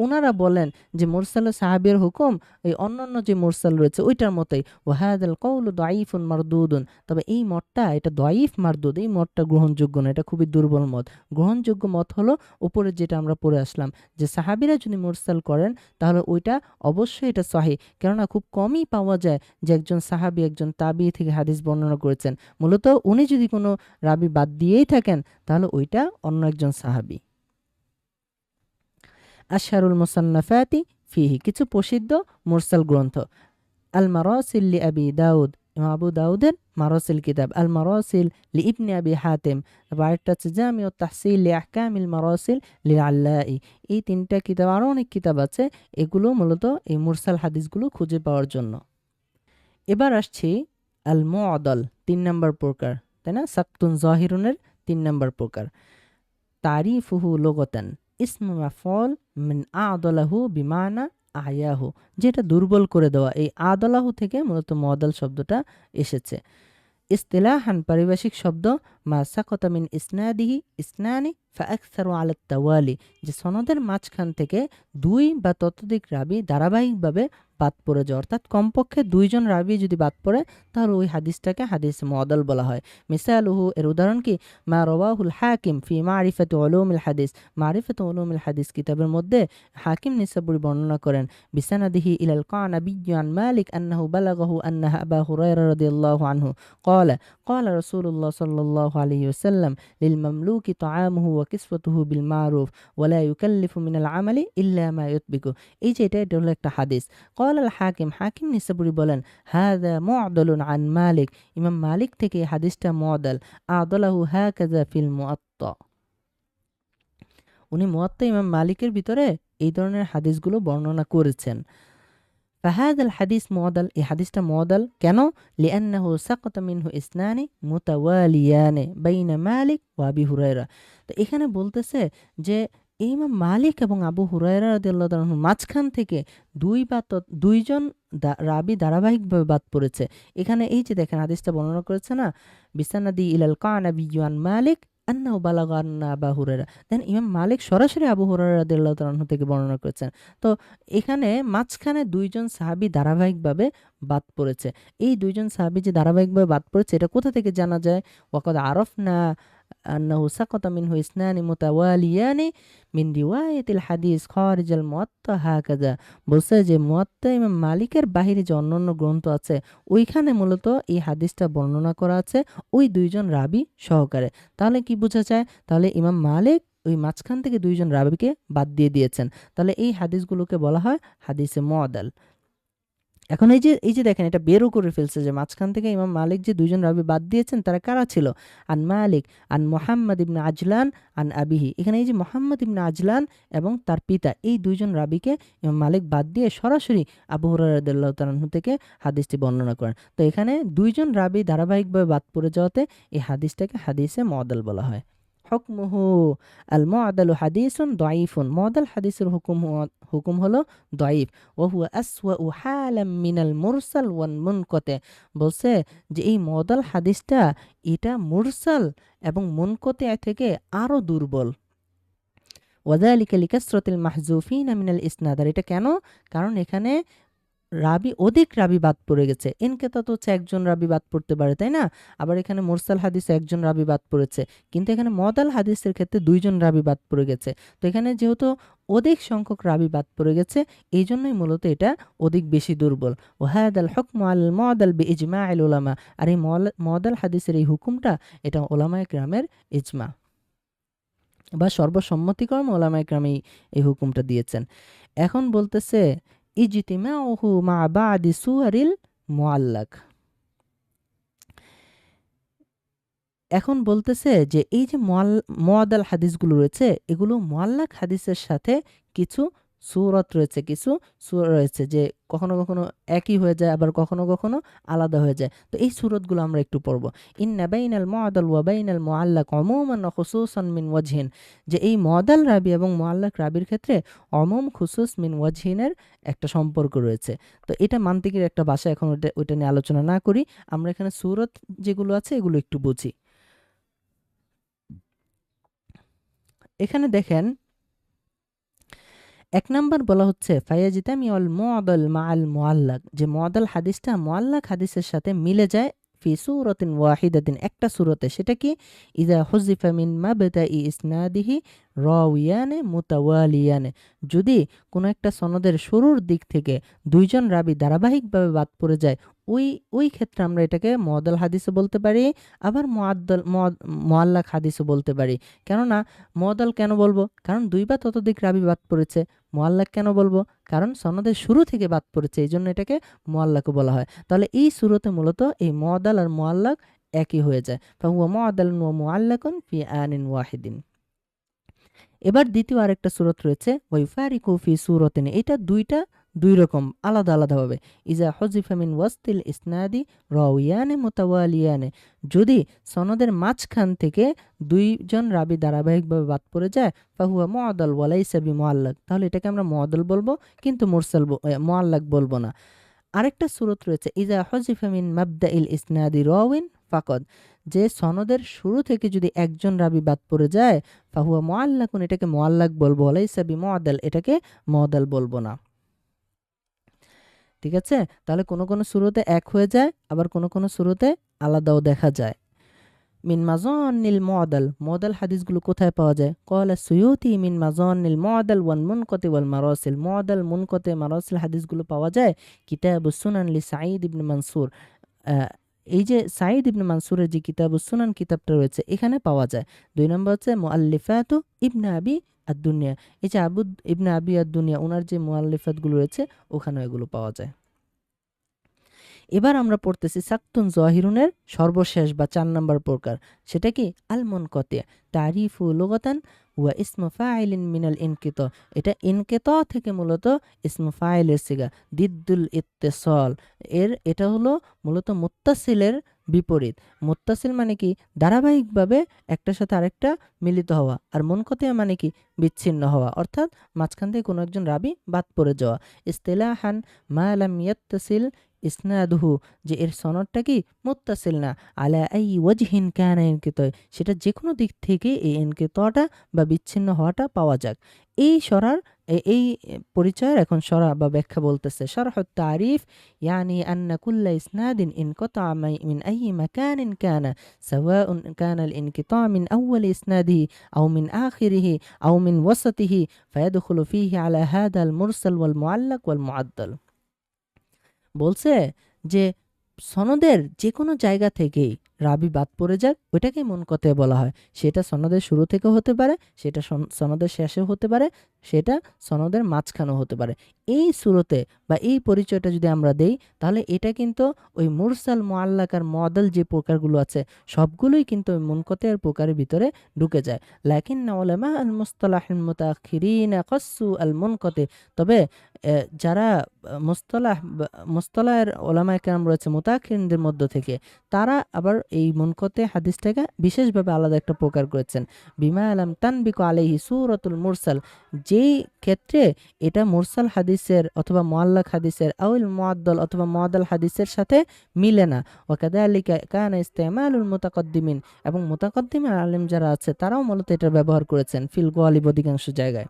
ওনারা বলেন যে মুরসাল সাহাবীর হুকুম এই অন্যান্য যে মুরসাল রয়েছে ওইটার মতোই। ওয়া হাযাল কওলু দাঈফুন মারদুদুন, তবে এই মতটা এটা দাঈফ মারদুদ, এই মতটা গ্রহণযোগ্য না, এটা খুবই দুর্বল মত। গ্রহণযোগ্য মত হলো উপরে যেটা আমরা পড়ে আসলাম, যে সাহাবীরা যদি মুরসাল করেন তাহলে ওইটা অবশ্যই এটা সহিহ, কেননা খুব কমই পাওয়া যায় যে একজন সাহাবী একজন তাবি থেকে হাদিস বর্ণনা করেছেন। মূলত উনি যদি কোনো রাবি বাদ দিয়েই থাকেন তাহলে ওইটা অন্য একজন সাহাবী। আশহারুল মুসান্নাফাতি ফিহি, কিছু প্রসিদ্ধ মুরসাল গ্রন্থ। আল মারাসিল লি আবি দাউদ, ইমাম আবু দাউদের মারাসিল কিতাব। আল মারাসিল লি ইবনে আবি হাতিম, আরেকটা হচ্ছে জামিউত তাহসিল লি আহকামিল মারাসিল লি আল্লাই। এই তিনটা কিতাব, আরও অনেক কিতাব আছে, এগুলো মূলত এই মুরসাল হাদিসগুলো খুঁজে পাওয়ার জন্য। এবার আসছি আল মুআদাল, 3 নম্বর প্রকার, তাই না? সাক্তুন জাহিরুনের 3 নম্বর প্রকার। তারিফুহু লুগাতান, ইসমু মাফউল মিন আদলাহু বিমানা আহয়াহু, যেটা দুর্বল করে দেওয়া। এই আদলাহু থেকে মূলত মুআদ্দাল শব্দটা এসেছে। ইসতিলাহান পারিভাষিক শব্দ মা সাকাতা মিন ইসনাদিহি ইসনানি ফাআকসারু আলা তাওয়ালি, যে সনদের মাঝখান থেকে দুই বা ততোধিক রাবি ধারাবাহিকভাবে বাদ পড়ে যায়, অর্থাৎ কমপক্ষে দুইজন রাবি যদি বাদ পড়ে তাহলে ওই হাদিসটাকে হাদিস মুআদ্দাল বলা হয়। মিসালুহু, এর উদাহরণ কি, মা রাওয়াহুল হাকিম ফি মারিফাতি উলুমিল হাদিস, মারিফাতি উলুমিল হাদিস কিতাবের মধ্যে হাকিম নিসাবুরি বর্ণনা করেন বিসানাদিহি ইলাল কানাবি আন মালিক আন্নাহু বালাগাহু আন্না আবু হুরায়রা রাদিয়াল্লাহু আনহু قال قال رسول الله صلى الله عليه وسلم للمملوك طعامه وكسوته بالمعروف ولا يكلف من العمل إلا ما يطبقه। এই যে এটা হলো একটা হাদিস। قال الحاكم, হাকিম নিসাবুরি বলেন, هذا معضل عن مالك, ইমাম মালিক থেকে এই হাদিসটা মুআদ্দাল। আদলাহু হাকাযা ফিল মুআত্তা, উনি মুআত্তা ইমাম মালিকের ভিতরে এই ধরনের হাদিসগুলো বর্ণনা করেছেন। ফাহাদাল হাদিস মুআদ্দাল, এই হাদিসটা মুআদ্দাল কেন? লিআন্নাহু সাকাতা মিনহু ইসনানি মুতাওয়ালিয়ানে বাইনা মালিক ওয়া আবি হুরায়রা। তো এখানে বলতেছে যে ইমাম মালিক এবং আবু হুরায়রা রাদিয়াল্লাহু তাআলা আনহুর মাঝখান থেকে দুইজন রাবি ধারাবাহিকভাবে বাদ পড়েছে। এখানে এই যে দেখেন হাদিসটা বর্ণনা করেছে না, বিসানাদি ইলাল কানাবি আন মালিক আন্নাহু বালাগা আন্না আবু হুরায়রা, দেন ইমাম মালিক সরাসরি আবু হুরায়রা রাদিয়াল্লাহু তাআলা আনহু থেকে বর্ণনা করেছেন। তো এখানে মাঝখানে দুইজন সাহাবী ধারাবাহিকভাবে বাদ পড়েছে। এই দুইজন সাহাবী যে ধারাবাহিকভাবে বাদ পড়েছে এটা কোথা থেকে জানা যায়? ওয়াকাদ আরাফনা আন্নাহু সাকাতা মিনহু ইসনানি মুতাওয়ালিয়ানি মিন রিওয়ায়াতিল হাদিস খারিজাল মুআত্তা হাকাযা। বলছে যে মুআত্তা ইমাম মালিকের বাহিরে যে অন্যান্য গ্রন্থ আছে ওইখানে মূলত এই হাদিসটা বর্ণনা করা আছে ওই দুইজন রাবি সহকারে। তাহলে কি বোঝা যায়? তাহলে ইমাম মালিক ওই মাঝখান থেকে দুইজন রাবিকে বাদ দিয়ে দিয়েছেন। তাহলে এই হাদিসগুলোকে বলা হয় হাদিসে মুআদ্দাল। এখন এই যে দেখেন এটা বেরও করে ফেলছে যে মাঝখান থেকে ইমাম মালিক যে দুইজন রাবি বাদ দিয়েছেন তারা কারা ছিল? আন মালিক আন মুহাম্মদ ইবনে আজলান আন আবিহি। এখানে এই যে মুহাম্মদ ইবনে আজলান এবং তার পিতা এই দুইজন রাবিকে ইমাম মালিক বাদ দিয়ে সরাসরি আবু হুরায়রা রাদিয়াল্লাহু তাআলা আনহু থেকে হাদিসটি বর্ণনা করেন। তো এখানে দুইজন রাবি ধারাবাহিকভাবে বাদ পড়ে যাওয়াতে এই হাদিসটাকে হাদিসে মুআদ্দাল বলা হয়। হুকমুহু আল মুআদ্দালু হাদিসুন দাঈফুন, মুআদ্দাল হাদিসের হুকুম হলো দাঈফ। ওয়া হুয়া আসওয়াউ হালাম মিনাল মুরসাল ওয়াল মুনকাতি, বলছে যে এই মুআদ্দাল হাদিসটা এটা মুরসাল এবং মুনকাতি থেকে আরো দুর্বল। ওয়াযালিকা লিকাসরাতিল মাহযুফিনা মিনাল ইসনাদ, আর এটা কেন? কারণ এখানে অধিক রাবি বাদ পড়ে গেছে। ইনকেতা তো হচ্ছে একজন রাবি বাদ পড়তে পারে, তাই না? আবার এখানে মুরসাল হাদিসে একজন রাবি বাদ পড়েছে, কিন্তু এখানে মুআদ্দাল হাদিসের ক্ষেত্রে দুইজন রাবি বাদ পড়ে গেছে। তো এখানে যেহেতু অধিক সংখ্যক রাবি বাদ পড়ে গেছে এই জন্যই মূলত এটা অধিক বেশি দুর্বল। ওয়াহাদাল হুকমু আল মুআদ্দাল বিইজমাইল উলামা, আর এই মুআদ্দাল হাদিসের এই হুকুমটা এটা উলামায়ে কেরামের ইজমা বা সর্বসম্মতিক্রমে উলামায়ে কেরাম এই হুকুমটা দিয়েছেন। এখন বলতেছে ইজতিমাউহু মা বাদি সুয়ারিল মুআল্লাক, এখন বলতেছে যে এই যে মুআদ্দাল হাদিসগুলো রয়েছে এগুলো মুআল্লাক হাদিসের সাথে কিছু সূরত রয়েছে, কিছু সূরা রয়েছে যে কখনো কখনো একই হয়ে যায় আবার কখনো কখনো আলাদা হয়ে যায়। তো এই সূরতগুলো আমরা একটু পড়ব। ইন্না বাইনাল মুআদ্দাল ওয়া বাইনাল মুআল্লাক উমুমান ওয়া খুসুসান মিন ওয়াজহিন, যে এই মুআদ্দাল রাবি এবং মুআল্লাক রাবির ক্ষেত্রে উমুম খুসুস মিন ওয়াজহিনের একটা সম্পর্ক রয়েছে। তো এটা মান্তিকের একটা ভাষা, এখন ওইটা নিয়ে আলোচনা না করি, আমরা এখানে সূরত যেগুলো আছে এগুলো একটু বুঝি। এখানে দেখেন 1 নাম্বার বলা হচ্ছে ফায়াজিতামিউল মুআদ্দাল মাআল মুআল্লাক, যে মুআদ্দাল হাদিসটা মুআল্লাক হাদিসের সাথে মিলে যায় ফি সূরাতিন ওয়াহিদাতিন, একটা সূরাতে। সেটা কি? ইযা হুযিফা মিন মাবদাই ইসনাদিহি রাওয়ায়ানে মুতাওয়ালিয়ানে, যদি কোনো একটা সনদের শুরুর দিক থেকে দুইজন রাবি ধারাবাহিকভাবে বাদ পড়ে যায় ওই ক্ষেত্রে আমরা এটাকে মুআদ্দাল হাদিসও বলতে পারি, আবার মুআল্লাক হাদিসও বলতে পারি। কেননা মুআদ্দাল কেন বলবো? কারণ দুই বা ততোধিক রাবি বাদ পড়েছে। মুআল্লাক কেন বলবো? কারণ সনদের শুরু থেকে বাদ পড়েছে, এই জন্য এটাকে মুআল্লাকও বলা হয়। তাহলে এই সূরতে মূলত এই মুআদ্দাল আর মুআল্লাক একই হয়ে যায়। ফাহুয়া মুআদ্দালুন ওয়া মুআল্লাকুন ফি আনিন ওয়াহিদিন। এবার দ্বিতীয় আরেকটা সূরত রয়েছে ওয়াইফারিকু ফি সূরাতিন, এটা দুই রকম, আলাদা আলাদাভাবে। ইজা হুযিফা মিন ওয়াসতিল ইসনাদি রাওয়ায়ানে মুতাওয়ালিয়ানে, যদি সনদের মাঝখান থেকে দুইজন রাবি ধারাবাহিকভাবে বাদ পড়ে যায়, ফাহুয়া মুআদাল ওয়া লাইসা বিমুআল্লাক, তাহলে এটাকে আমরা মুআদাল বলবো, কিন্তু মুরসাল মুআল্লাক বলবো না। আরেকটা সূরত রয়েছে ইজা হুযিফা মিন মাবদাইল ইসনাদি রাওয়িন ফাকাদ, যে সনদের শুরু থেকে যদি একজন রাবি বাদ পড়ে যায়, ফাহুয়া মুআল্লাকুন, এটাকে মুআল্লাক বলবো, লাইসা বিমুআদাল, এটাকে মুআদাল বলবো না। ঠিক আছে? তাহলে কোনো কোনো সূরতে এক হয়ে যায়, আবার কোনো কোনো সূরতে আলাদাও দেখা যায়। মিন মাযানিল মুআদাল, মুআদাল হাদিসগুলো কোথায় পাওয়া যায়? ক্বালা সুয়ুতি মিন মাযানিল মুআদাল ওয়াল মুনকাতি ওয়াল মারাসিল, মুআদাল মুনকাতি মারাসিল হাদিসগুলো পাওয়া যায় কিতাবুস সুনান লি সাঈদ ইবনে মানসুর। এই যে সাঈদ ইবনে মানসুরের যে কিতাবুস সুনান কিতাবটা রয়েছে, এখানে পাওয়া যায়। 2 নম্বর হচ্ছে মুআল্লিফাতু ইবনে আবি আদ-দুনিয়া, এই যে আবু ইবনে আবি আদ-দুনিয়া ওনার যে মুআল্লিফাতগুলো রয়েছে, ওখানে এগুলো পাওয়া যায়। এবার আমরা পড়তেছি সাক্তুন জহিরুনের সর্বশেষ বা 4 নম্বর প্রকার, সেটা কি আল মুনকাতি, তারিফু লুগাতান ওয়া ইসমু ফাইলিন মিনাল ইনকিতা, এটা ইনকিতা থেকে মূলত ইসমু ফাইলের সিগা, দিদ্দুল ইত্তিসাল, এটা হলো মূলত মুত্তাসিলের বিপরীত। মুত্তাসিল মানে কি? ধারাবাহিকভাবে একটার সাথে আরেকটা মিলিত হওয়া, আর মুনকাতি মানে কি? বিচ্ছিন্ন হওয়া, অর্থাৎ মাঝখান থেকে কোনো একজন রাবি বাদ পড়ে যাওয়া। ইস্তিলাহান মা লাম ইয়াত্তাসিল ইসনাদুহু, যে এর সনদটা কি? মুত্তাসিল না, আলা আই ওয়াজহিন কানা ইনকিতা, সেটা যে কোনো দিক থেকে এই ইনকিতাটা বা বিচ্ছিন্ন হওয়াটা পাওয়া যাক। এই পরিচয়ের এখন শরহ বা ব্যাখ্যা বলতেছে। শরহুত তারিফ ইয়ানি আন্না কুল্লা ইসনাদিন ইনকাতা মিন আই মাকানিন কানা, সাওয়াউন কানা আল ইনকিতা মিন আউয়াল ইসনাদিহি আও মিন আখিরিহি আও মিন ওয়াসাতিহি ফায়াদখুলু ফিহি আলা হাদা আল মুরসাল ওয়াল মুআল্লাক ওয়াল মুআদ্দাল। বলছে যে সনদের যে কোনো জায়গা থেকেই রাবি বাদ পড়ে যাক, ওইটাকে মুনকাতি বলা হয়। সেটা সনদের শুরু থেকেও হতে পারে, সেটা সনদের শেষেও হতে পারে, সেটা সনদের মাঝখানেও হতে পারে। এই সূরতে বা এই পরিচয়টা যদি আমরা দেই, তাহলে এটা কিন্তু ওই মুরসাল, মুআল্লাক আর মুআদ্দাল যে প্রকারগুলো আছে, সবগুলোই কিন্তু ওই মুনকাতি এর প্রকারের ভিতরে ঢুকে যায়। লাকিন্না উলামা আল মুসতালাহিল মুতাআখিরিন কাসসু আল মুনকাতি, তবে যারা মুস্তালাহের উলামায়ে কেরাম রয়েছে মুতাআখিরিনদের মধ্য থেকে, তারা আবার এই মুনকাতি হাদিসটাকে বিশেষভাবে আলাদা একটা প্রকার করেছেন। বিমা লাম তানবিকু আলাইহি সূরাতুল মুরসাল, যেই ক্ষেত্রে এটা মুরসাল হাদিসের অথবা মুআল্লাক হাদিসের আউল মুআদ্দাল অথবা মুআদ্দাল হাদিসের সাথে মিলে না। ওয়া কাযালিকা কানা ইস্তিমালুল মুতাকাদ্দিমিন, এবং মুতাকাদ্দিম আলেম যারা আছে তারাও মূলত এটা ব্যবহার করেছেন ফিল গালিব, অধিকাংশ জায়গায়।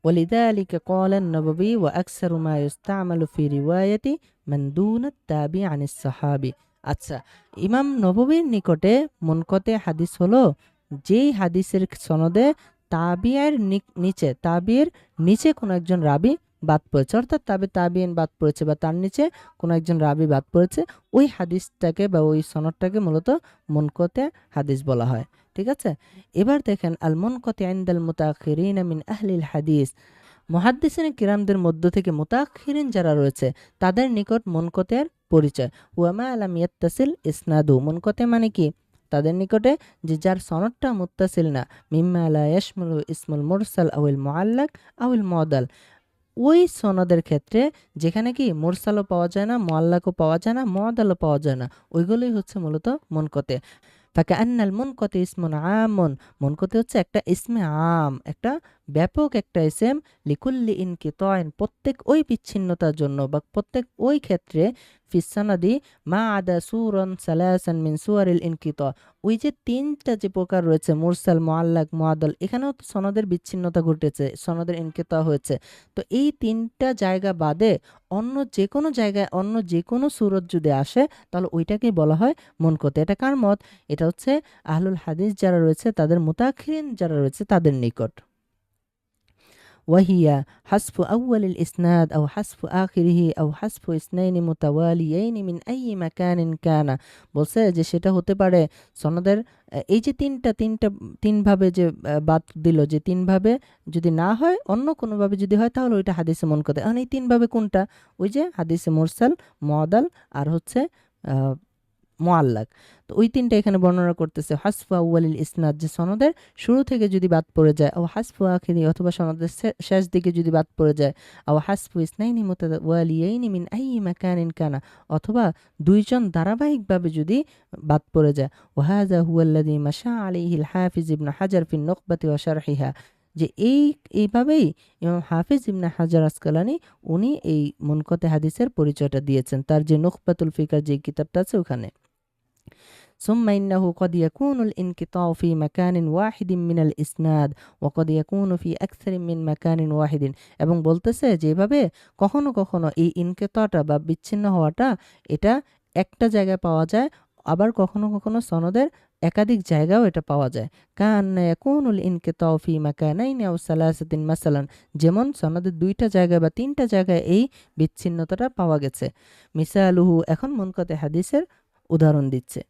ولذلك قال النووي وأكثر ما يستعمل في رواية من دون التابع عن الصحابي। আচ্ছা, ইমাম নববীর নিকটে মুনকাতি হাদিস হলো যেই হাদিসের সনদে তাবির নিচে কোনো একজন রাবি বাদ পড়েছে, অর্থাৎ তাবিন বাদ পড়েছে বা তার নিচে কোনো একজন রাবি বাদ পড়েছে, ওই হাদিসটাকে বা ওই সনদটাকে মূলত মুনকাতি হাদিস বলা হয়। ঠিক আছে? এবার দেখেন আল মুনকাতি ইনদাল মুতাআখিরিন মিন আহলিল হাদিস, মুহাদ্দিসিন কিরামদের মধ্য থেকে মুতাআখিরিন যারা রয়েছে তাদের নিকট মুনকাতির পরিচয়। ওয়া মা লাম ইয়াত্তাসিল ইসনাদু, মুনকাতি মানে কি? তাদের নিকটে যে যার সনদটা মুত্তাসিল না, মিম্মা লা ইয়াশমুলু ইসমুল মুরসাল আউল মুআল্লাক আউল মুআদ্দাল, ওই সনদের ক্ষেত্রে যেখানে কি মুরসালও পাওয়া যায় না, মুআল্লাকও পাওয়া যায় না, মুআদ্দালও পাওয়া যায় না, ওইগুলোই হচ্ছে মূলত মুনকাতি। ফাকান্নাল মুনকাতি ইসমুন আমুন, মুনকাতি হচ্ছে একটা ইসমে আম, একটা ব্যাপক একটা ইসম, লিকুল্লি ইনকিতাইন, প্রত্যেক ওই বিচ্ছিন্নতার জন্য বা প্রত্যেক ওই ক্ষেত্রে, ফিসসানাদি মা আদা সুরান সালাসান মিন সুয়ারিল ইনকিতা, ওই যে তিনটা যে প্রকার রয়েছে মুরসাল, মুআল্লাক, মুআদ্দাল, এখানেও তো সনদের বিচ্ছিন্নতা ঘটেছে, সনদের ইনকিতা হয়েছে। তো এই তিনটা জায়গা বাদে অন্য যে কোনো জায়গায় অন্য যে কোনো সূরত যদি আসে, তাহলে ওইটাকেই বলা হয় মুনকাতি। এটা কার মত? এটা হচ্ছে আহলুল হাদিস যারা রয়েছে তাদের মুতাআখিরিন যারা রয়েছে তাদের নিকট। ওয়াহিয়া হাসফু আউয়ালিল ইসনাদ আও হাসফু আখিরিহি আও হাসফু ইসনাইনি মুতাওয়ালিয়াইনি মিন আই মাকানিন কানা, বলছে যে সেটা হতে পারে সনদের এই যে তিনভাবে যে বাদ দিল, যে তিনভাবে যদি না হয় অন্য কোনোভাবে যদি হয়, তাহলে ওইটা হাদিসে মুনকাতি। এখন এই তিনভাবে কোনটা? ওই যে হাদিসে মুরসাল, মুআদ্দাল আর হচ্ছে মুআল্লাক। তো ওই তিনটা এখানে বর্ণনা করতেছে। হাসফু আউয়ালিল ইসনাদ, যে সনদের শুরু থেকে যদি বাদ পড়ে যায়, আও হাসফু আখিরি, অথবা সনদের শেষ দিকে যদি বাদ পড়ে যায়, আও হাসফু ইসনাইনি মুতাওয়ালিয়াইনি মিন আইয়ি মাকানিন কানা, অথবা দুইজন ধারাবাহিকভাবে যদি বাদ পড়ে যায়। ওয়াহাযা হুয়াল্লাযী মাশা আলাইহিল হাফিজ ইবনে হাজার ফি নুকবাতি ওয়া শারহিহা, যে এইভাবেই ইমাম হাফিজ ইবনে হাজার আসকালানি উনি এই মুনকতে হাদিসের পরিচয়টা দিয়েছেন তার যে নুকবাতুল ফিকার যে কিতাবটা আছে ওখানে। সুম্মা ইন্নাহু কদ ইয়াকুনুল ইনকিতাউ ফি মাকানিন ওয়াহিদিন মিনাল ইসনাদ ওয়া কদ ইয়াকুনু ফি আকসারিন মিন মাকানিন ওয়াহিদিন, এবং বলতেছে যে এভাবে কখনো কখনো এই ইনকিতাটা বা বিচ্ছিন্ন হওয়াটা এটা একটা জায়গায় পাওয়া যায়, আবার কখনো কখনো সনদের একাধিক জায়গাও এটা পাওয়া যায়। কান্না ইয়াকুনুল ইনকিতাউ ফি মাকানাইনি আও সালাসাতিন মাসালান, যেমন সনদের দুইটা জায়গায় বা তিনটা জায়গায় এই বিচ্ছিন্নতাটা পাওয়া গেছে। মিসালুহু, এখন মুনকাতে হাদিসের উদাহরণ দিচ্ছে।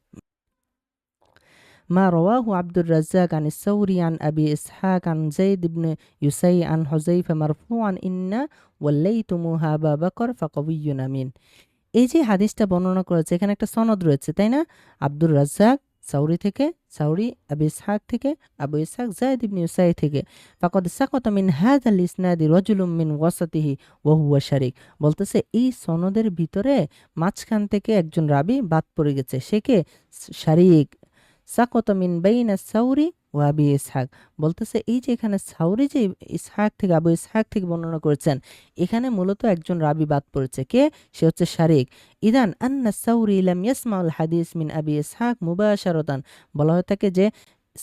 মা রাওয়াহু আব্দুর রাজ্জাক আন সাউরি আন আবি ইসহাক আন যায়েদ ইবনে ইউসাই আন হুযায়ফা মারফুআন ইন্না ওয়াল্লাইতুমুহা আবা বকর ফাকাবিয়্যুন আমিন। এই যে হাদিসটা বর্ণনা করেছে এখানে একটা সনদ রয়েছে, তাই না? আব্দুর রাজ্জাক সাউরি থেকে, সাউরি আবু ইসহাক থেকে, আবু ইসহাক যায়েদ ইবনে ইউসাই থেকে। ফাকাদ সাকাতা মিন হাযাল ইসনাদি রাজুলুম মিন ওয়াসাতিহি ওয়া হুয়া শারিক, বলতেছে এই সনদের ভিতরে মাঝখান থেকে একজন রাবী বাদ পড়ে গেছে, সে কে? শারিক। সাকাতা মিন বাইনা সাউরি ওয়া আবি ইসহাক, বলতেছে এই যে এখানে সাউরি যে ইসহাক থেকে, আবু ইসহাক থেকে বর্ণনা করেছেন, এখানে মূলত একজন রাবী বাদ পড়েছে, কে? সে হচ্ছে শারিক। ইদান আন্না সাউরি লাম ইয়াসমাউল হাদিস মিন আবি ইসহাক মুবাশারাতান, বলা হয়ে থাকে যে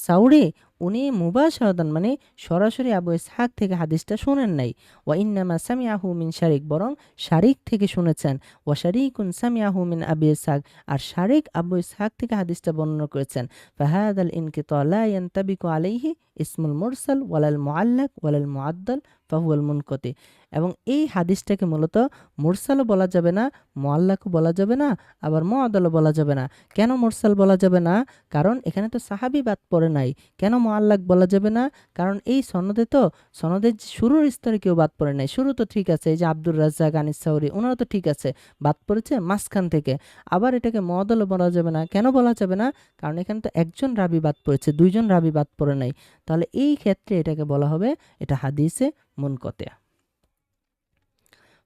সাউরি উনি মুবাশারাতান মানে সরাসরি আবু ইসহাক থেকে হাদিসটা শুনেন নাই। ওয়া ইন্নামা সামিআহু মিন শারিক, বরং শারিক থেকে শুনেছেন। ওয়া শারিকুন সামিআহু মিন আবি ইসহাক, আর শারিক আবু ইসহাক থেকে হাদিসটা বর্ণনা করেছেন। ফাহাদাল ইনকিতা লা ইয়ানতাবিকু আলাইহি ইসমুল মুরসাল ওয়ালাল মুআল্লাক ওয়ালাল মুআদ্দাল ফাহুয়াল মুনকাতি, এবং এই হাদিসটাকে মূলত মুরসালও বলা যাবে না, মুআল্লাকও বলা যাবে না, আবার মুআদ্দালও বলা যাবে না। কেন মুরসাল বলা যাবে না? কারণ এখানে তো সাহাবী বাদ পড়ে নাই। কেন মুআল্লাক বলা যাবে না? কারণ এই সনদের যে শুরুর স্তরে কেউ বাদ পড়ে নাই। শুরু তো ঠিক আছে, এই যে আব্দুর রাজ্জাক আনিস সাউরি ওনারা তো ঠিক আছে, বাদ পড়েছে মাঝখান থেকে। আবার এটাকে মুআদ্দালও বলা যাবে না। কেন বলা যাবে না? কারণ এখানে তো একজন রাবী বাদ পড়েছে, দুইজন রাবী বাদ পড়ে নাই। তাহলে এই ক্ষেত্রে এটাকে বলা হবে এটা হাদিসে মুনকতে।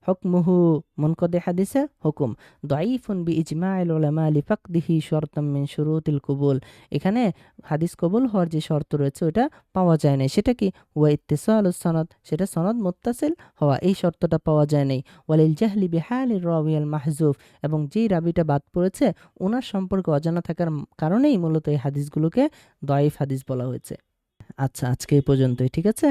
হুকমুহু, মুনকদে হাদিসের হুকুম। দাঈফুন বিইজমাইল উলামা লিফাকদিহি শর্তাম মিন শুরুতিল কবুল, এখানে হাদিস কবুল হওয়ার যে শর্ত রয়েছে ওটা পাওয়া যায় নাই। সেটা কি? ওয়া ইত্তিসালুস সনদ, সেটা সনদ মুত্তাসিল হওয়া, এই শর্তটা পাওয়া যায় নাই। ওয়ালিল জাহলি বিহালির রাওয়িল মাহজুফ, এবং যেই রাবিটা বাদ পড়েছে ওনার সম্পর্কে অজানা থাকার কারণেই মূলত এই হাদিসগুলোকে দাঈফ হাদিস বলা হয়েছে। আচ্ছা, আজকে এই পর্যন্তই, ঠিক আছে?